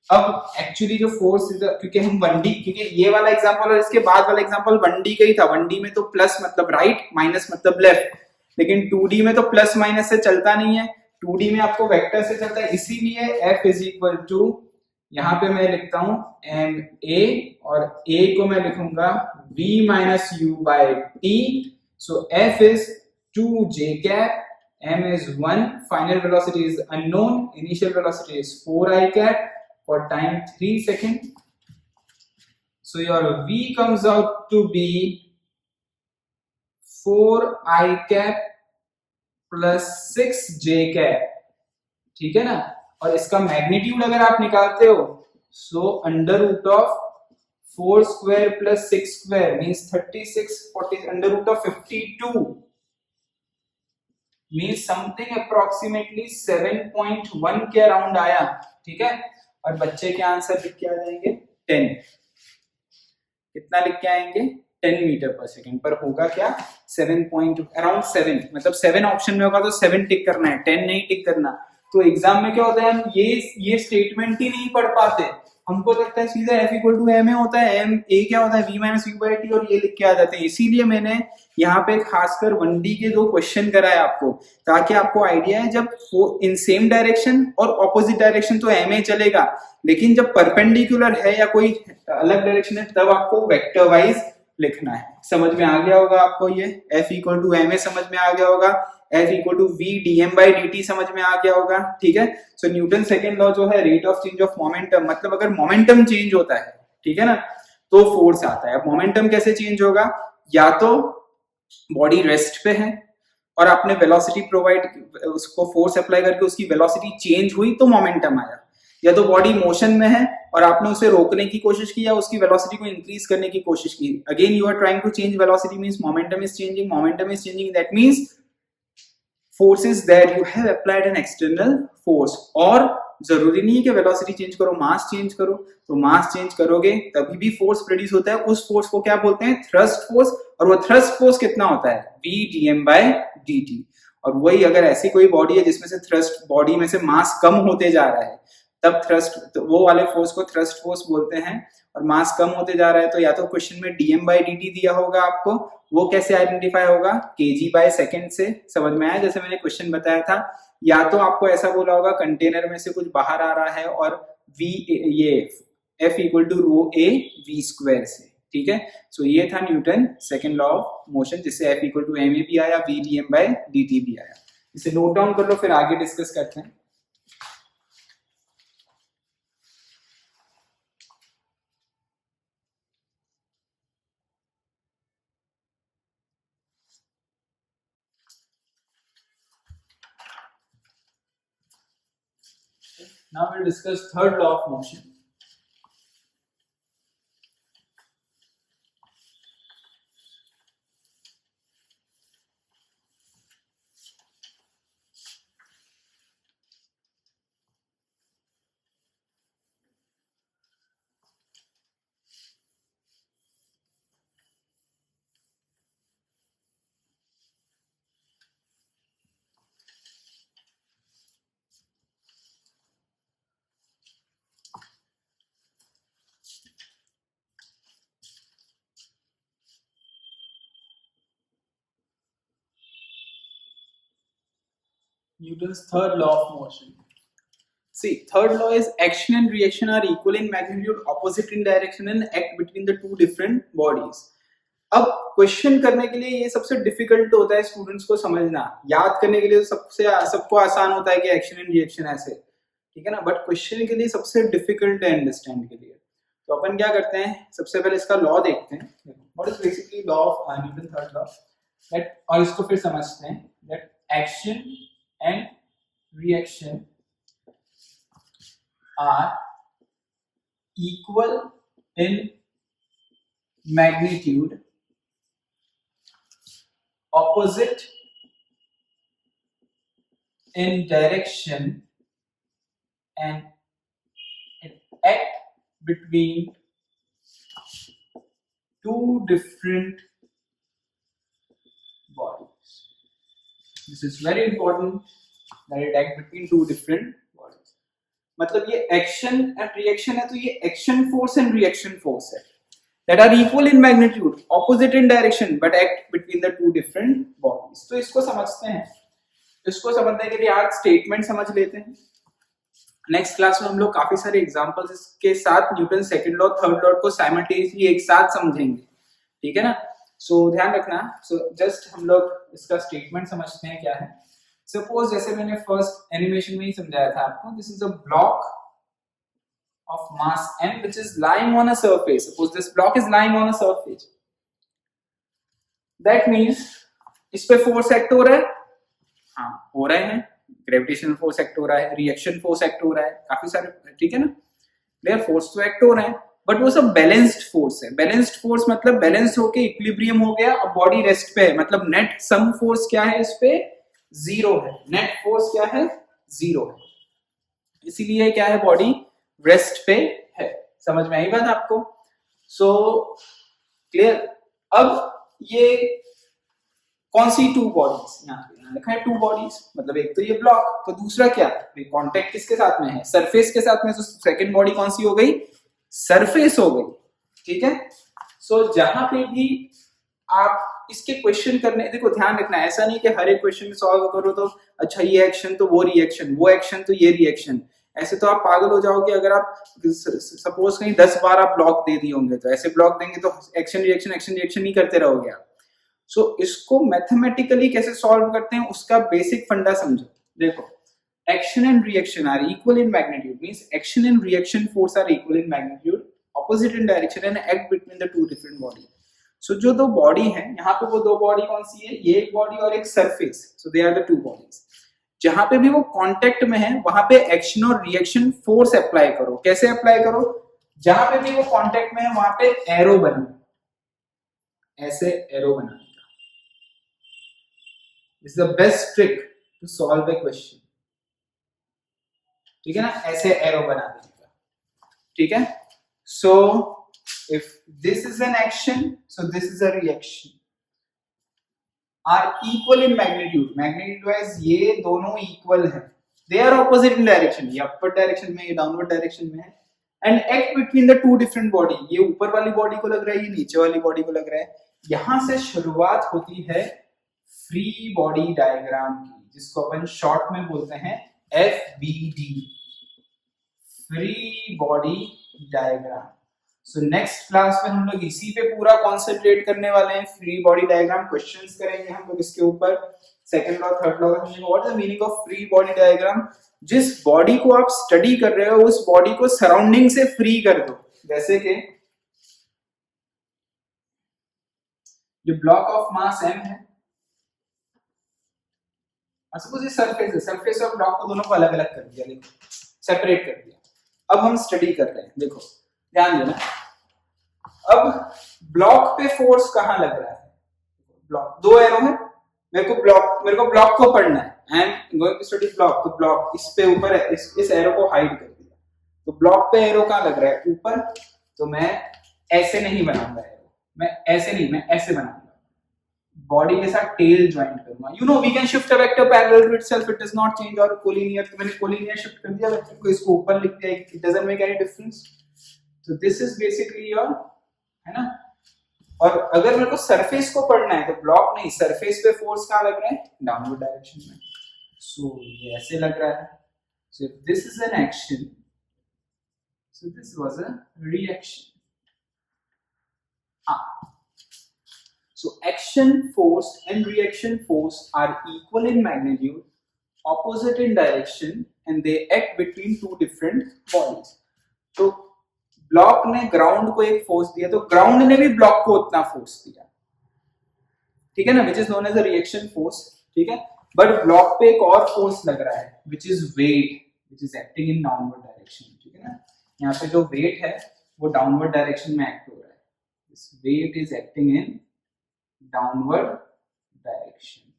अब एक्चुअली जो फोर्स इज, क्योंकि हम 1D, क्योंकि ये वाला एग्जांपल और इसके बाद वाला एग्जांपल 1D का ही था, 1D में तो प्लस मतलब राइट, माइनस मतलब लेफ्ट, लेकिन 2D में तो प्लस माइनस से चलता नहीं है, 2D में आपको वेक्टर से चलता है, इसीलिए F इज इक्वल टू, यहाँ पे मैं लिखता हूं एम ए, और A को मैं लिखूंगा v minus you by T, so F is 2j cap, m is 1, final velocity is unknown, initial velocity is 4i cap for time 3 seconds, so your v comes out to be 4i cap plus 6j cap, ठीक है ना। और इसका magnitude अगर आप निकालते हो, so under root of 4 square plus 6 square means 36, 40 under root of 52 means something approximately 7.1 के अराउंड आया, ठीक है। और बच्चे के आंसर लिख के आ जाएंगे 10, कितना लिख के आएंगे 10 मीटर पर सेकंड, पर होगा क्या 7 अराउंड 7, मतलब 7 ऑप्शन में होगा तो 7 टिक करना है, 10 नहीं टिक करना। तो एग्जाम में क्या होता है, हम ये स्टेटमेंट ही नहीं पढ़ पाते, हमको लगता है सीधा F इक्वल टू एम होता है, एम ए क्या होता है v minus you by T, और ये लिख के आ जाते हैं। इसीलिए मैंने यहाँ पे खासकर 1D के 2 क्वेश्चन कराए आपको, ताकि आपको आइडिया है, जब इन सेम डायरेक्शन और ऑपोजिट डायरेक्शन तो एम ए चलेगा, लेकिन जब परपेंडिकुलर है या कोई अलग डायरेक्शन है तब आपको वेक्टर वाइज लिखना है। समझ में आ गया होगा आपको, ये F equal to m a समझ में आ गया होगा, F equal to v dm by dt समझ में आ गया होगा, ठीक है। सो न्यूटन सेकेंड लॉ जो है, rate of change of momentum, मतलब अगर मोमेंटम चेंज होता है, ठीक है ना, तो फोर्स आता है। अब मोमेंटम कैसे चेंज होगा, या तो बॉडी रेस्ट पे है और आपने वेलोसिटी प्रोवाइड, उसको फोर्स अप्लाई करके उसकी वेलोसिटी चेंज हुई तो मोमेंटम आया, या तो बॉडी मोशन में है और आपने उसे रोकने की कोशिश की या उसकी वेलोसिटी को इंक्रीज करने की कोशिश की, again you are trying to change velocity, means momentum is changing, that means force is there, you have applied an external force, or जरूरी नहीं है कि वेलोसिटी चेंज करो, मास चेंज करो। तो मास चेंज करोगे तभी भी फोर्स प्रोड्यूस होता है, उस फोर्स को क्या बोलते हैं? Thrust force. और वो थ्रस्ट फोर्स कितना होता है? V dm by dt। और वही अगर ऐसी कोई बॉडी है जिसमें से थ्रस्ट, बॉडी में से मास कम होते जा रहा है, तब थ्रस्ट, तो वो वाले फोर्स को थ्रस्ट फोर्स बोलते हैं। और मास कम होते जा रहा है तो या तो क्वेश्चन में dm by dt दिया होगा आपको, वो कैसे आइडेंटिफाई होगा? kg by सेकेंड से। समझ में आया जैसे मैंने क्वेश्चन बताया था? या तो आपको ऐसा बोला होगा कंटेनर में से कुछ बाहर आ रहा है और v, ये F equal to rho a v square से। ठीक है, सो ये था Newton second law of motion, जिससे F इक्वल टू ma भी आया, v dm by dt भी आया। इसे नोट डाउन कर लो, फिर आगे डिस्कस करते हैं। Now we'll discuss third law of motion. Newton's third law of motion. See, third law is action and reaction are equal in magnitude, opposite in direction and act between the two different bodies. अब question करने के लिए ये सबसे difficult होता है students को समझना। याद करने के लिए तो सबको आसान होता है कि एक्शन एंड रिएक्शन ऐसे, ठीक है ना, बट क्वेश्चन के लिए सबसे डिफिकल्ट है अंडरस्टैंड के लिए। तो अपन क्या करते हैं, सबसे पहले इसका लॉ देखते हैं। What is basically law of Newton third law that, और इसको फिर समझते हैं that action and reaction are equal in magnitude, opposite in direction and act between two different bodies. This is very important that it act between two different bodies. मतलब ये action and reaction है, तो ये action force and reaction force है that are equal in magnitude, opposite in direction, but act between the two different bodies. तो इसको समझते हैं। इसको समझने के लिए आज स्टेटमेंट समझ लेते हैं। नेक्स्ट क्लास में हम लोग काफी सारे एग्जांपल्स के साथ Newton second law third law को साइमल्टेनियसली एक साथ समझेंगे, ठीक है ना। सो ध्यान रखना। सो जस्ट हम लोग इसका स्टेटमेंट समझते हैं क्या है। सपोज जैसे मैंने फर्स्ट एनिमेशन में ही समझाया था आपको, this is a block of mass m which is lying on a surface. Suppose this block is lying on a surface. That means इस पे फोर्स एक्ट हो रहा है, हाँ हो रहे हैं, ग्रेविटेशनल फोर्स एक्ट हो रहा है, रिएक्शन फोर्स एक्ट हो रहा है, काफी सारे, ठीक है ना। क्लियर, फोर्स तो एक्ट हो रहे हैं बट वो सब बैलेंस्ड फोर्स है। बैलेंस्ड फोर्स मतलब बैलेंस होके इक्विलिब्रियम हो गया और बॉडी रेस्ट पे है, मतलब नेट सम फोर्स क्या है इस पे? जीरो है। नेट फोर्स क्या है? जीरो है, इसीलिए क्या है, बॉडी रेस्ट पे है। समझ में आई बात आपको? So clear. अब ये कौन सी टू बॉडीज, यहाँ लिखा है टू बॉडीज, मतलब एक तो ये ब्लॉक, तो दूसरा क्या है, कांटेक्ट किसके साथ में है? सरफेस के साथ में। तो सेकंड बॉडी कौन सी हो गई? सरफेस हो गई, ठीक है। सो जहां पे भी आप इसके क्वेश्चन करने, देखो ध्यान रखना, ऐसा नहीं कि हर एक क्वेश्चन में सॉल्व करो तो अच्छा ये एक्शन तो वो रिएक्शन, वो एक्शन तो ये रिएक्शन, ऐसे तो आप पागल हो जाओगे। अगर आप सपोज कहीं 10 बार आप ब्लॉक दे दिए होंगे, तो ऐसे ब्लॉक देंगे तो एक्शन रिएक्शन ही करते रहोगे आप। सो इसको मैथमेटिकली कैसे सॉल्व करते हैं उसका बेसिक फंडा समझो। देखो, action and reaction are equal in magnitude, means action and reaction force are equal in magnitude, opposite in direction and act between the two different body. So जो दो बॉडी है यहाँ पे, वो दो बॉडी कौन सी है? ये एक बॉडी और एक surface. So they are the two bodies. जहां पे भी वो कांटेक्ट में है वहां पे एक्शन और रिएक्शन फोर्स अप्लाई करो। कैसे अप्लाई करो? जहां पे भी वो कांटेक्ट में है वहां पे एरो बने, ऐसे एरो बनाने का। This is the best trick to solve the question. ठीक है ना, ऐसे एरो बना देने का, ठीक है। So if this is an action, so this is a reaction, are equal in magnitude, magnitude wise ये दोनों इक्वल है, they are opposite in direction, ये अपर डायरेक्शन में, ये डाउनवर्ड डायरेक्शन में है, and act between the two different body, ये ऊपर वाली बॉडी को लग रहा है, ये नीचे वाली बॉडी को लग रहा है। यहां से शुरुआत होती है फ्री बॉडी डायग्राम की, जिसको अपन शॉर्ट में बोलते हैं FBD, free body diagram. So next class में हम लोग इसी पे पूरा कॉन्सेंट्रेट करने वाले हैं, फ्री बॉडी डायग्राम क्वेश्चंस करेंगे हम लोग इसके ऊपर, second law third law, what is the meaning of free body diagram. जिस बॉडी को आप स्टडी कर रहे हो उस बॉडी को सराउंडिंग से फ्री कर दो, जैसे कि जो ब्लॉक ऑफ मास m है, सपोज ये सरफेस है, सरफेस और ब्लॉक को दोनों को अलग अलग कर दिया, देखो सेपरेट कर दिया। अब हम स्टडी कर रहे हैं, देखो ध्यान देना, अब ब्लॉक पे फोर्स कहां लग रहा है, ब्लॉक दो एरो है, मेरे को ब्लॉक को पढ़ना है, I am going to study block, तो ब्लॉक इस पे ऊपर है, इस एरो को हाइड कर दिया, तो ब्लॉक पे एरो कहां लग रहा है, ऊपर, तो मैं ऐसे नहीं बनाऊंगा एरो, मैं ऐसे नहीं, मैं ऐसे बनाऊंगा, बॉडी के साथ टेल ज्वाइंट करूंगा। You know we can shift a vector parallel to itself, it does not change, और कोलिनियर, तो मैंने कोलिनियर शिफ्ट कर दिया वेक्टर को, इसको ऊपर लिख दिया, it doesn't make any difference. तो दिस इज बेसिकली योर, है ना। और अगर मेरे को सरफेस को पढ़ना है तो ब्लॉक नहीं, सरफेस पे फोर्स कहां लग रहा है, डाउनवर्ड डायरेक्शन में, सो ये ऐसे लग रहा है। So if this is an action, so this was a reaction. So action force and reaction force are equal in magnitude, opposite in direction, and they act between two different bodies. तो block ने ground को एक force दिया, तो ground ने भी block को उतना फोर्स दिया, ठीक है ना, which is known as a reaction force, ठीक है। बट ब्लॉक पे एक और फोर्स लग रहा है, which is weight, which is acting in downward direction, ठीक है ना। यहाँ पे जो वेट है वो डाउनवर्ड डायरेक्शन में एक्ट हो रहा है, this weight is acting in downward direction.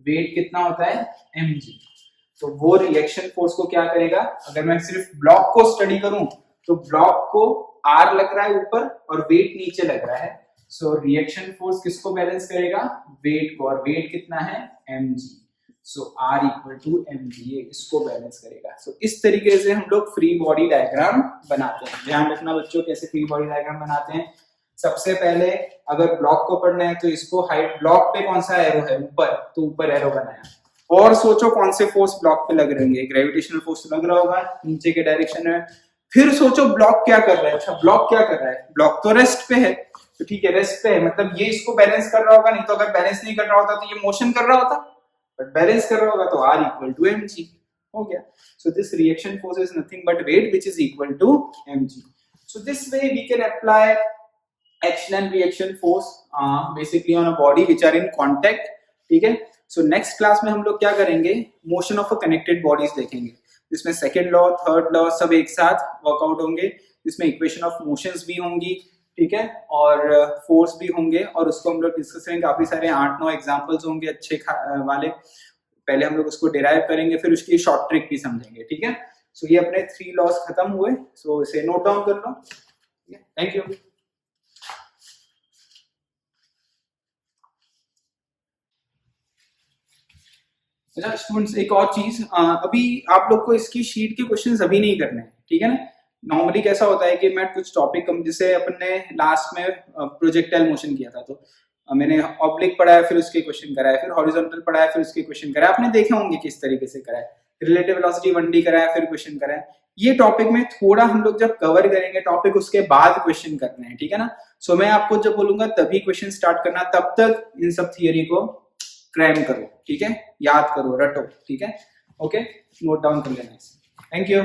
Weight कितना होता है, mg, तो वो रिएक्शन फोर्स को क्या करेगा, अगर मैं सिर्फ ब्लॉक को स्टडी करूं तो ब्लॉक को r लग रहा है ऊपर और वेट नीचे लग रहा है, सो रिएक्शन फोर्स किसको बैलेंस करेगा, वेट को, और वेट कितना है, mg, so r equal to mg, ये इसको बैलेंस करेगा। सो इस तरीके से हम लोग फ्री बॉडी डायग्राम बनाते हैं। ध्यान रखना बच्चों, कैसे फ्री बॉडी डायग्राम बनाते हैं। सबसे पहले अगर ब्लॉक को पढ़ना है तो इसको हाइट, ब्लॉक पे कौन सा एरो है, ऊपर, तो ऊपर एरो बनाया, और सोचो कौन से फोर्स ब्लॉक पे लग रहे हैं, ग्रेविटेशनल फोर्स लग रहा होगा नीचे के डायरेक्शन में। फिर सोचो ब्लॉक क्या कर रहा है, अच्छा ब्लॉक क्या कर रहा है, ब्लॉक तो रेस्ट पे है, तो ठीक है रेस्ट पे है, मतलब ये इसको बैलेंस कर रहा होगा, नहीं तो अगर बैलेंस नहीं कर रहा होता तो ये मोशन कर रहा होता, बट बैलेंस कर रहा होगा तो r इक्वल टू mg हो गया। So this reaction force is nothing but weight which is equal to mg। So this way we can apply action and reaction force basically on a body which are in contact, ठीक है। So next class में हम लोग क्या करेंगे, motion of a connected bodies देखेंगे, जिसमें second law third law सब एक साथ वर्कआउट होंगे, जिसमें इक्वेशन ऑफ मोशंस भी होंगी, ठीक है, और फोर्स भी होंगे, और उसको हम लोग डिस्कस करेंगे। काफी सारे 8-9 एग्जांपल्स होंगे अच्छे वाले, पहले हम लोग उसको डिराइव करेंगे, फिर उसकी शॉर्ट ट्रिक भी समझेंगे, ठीक है। सो ये अपने 3 लॉस खत्म हुए, सो इसे नोट डाउन कर लो, थैंक यू। अच्छा स्टूडेंट्स, एक और चीज, अभी आप लोग को इसकी शीट के क्वेश्चंस अभी नहीं करने हैं, ठीक है ना। नॉर्मली कैसा होता है कि मैं कुछ टॉपिक, जैसे अपन ने लास्ट में प्रोजेक्टाइल मोशन किया था, तो मैंने ऑब्लिक पढ़ाया, फिर उसके क्वेश्चन कराया, फिर हॉरिजॉन्टल पढ़ाया, फिर उसके क्वेश्चन कराया, आपने देखे होंगे किस तरीके से कराया, रिलेटिव वेलोसिटी 1D कराया, फिर क्वेश्चन कराया। ये टॉपिक में थोड़ा हम लोग जब कवर करेंगे टॉपिक, उसके बाद क्वेश्चन करने हैं, ठीक है ना। सो मैं आपको जब बोलूंगा तभी क्वेश्चन स्टार्ट करना, तब तक इन सब थियरी को क्रैम करो, ठीक है, याद करो, रटो, ठीक है, ओके, नोट डाउन कर लेना। Thank you.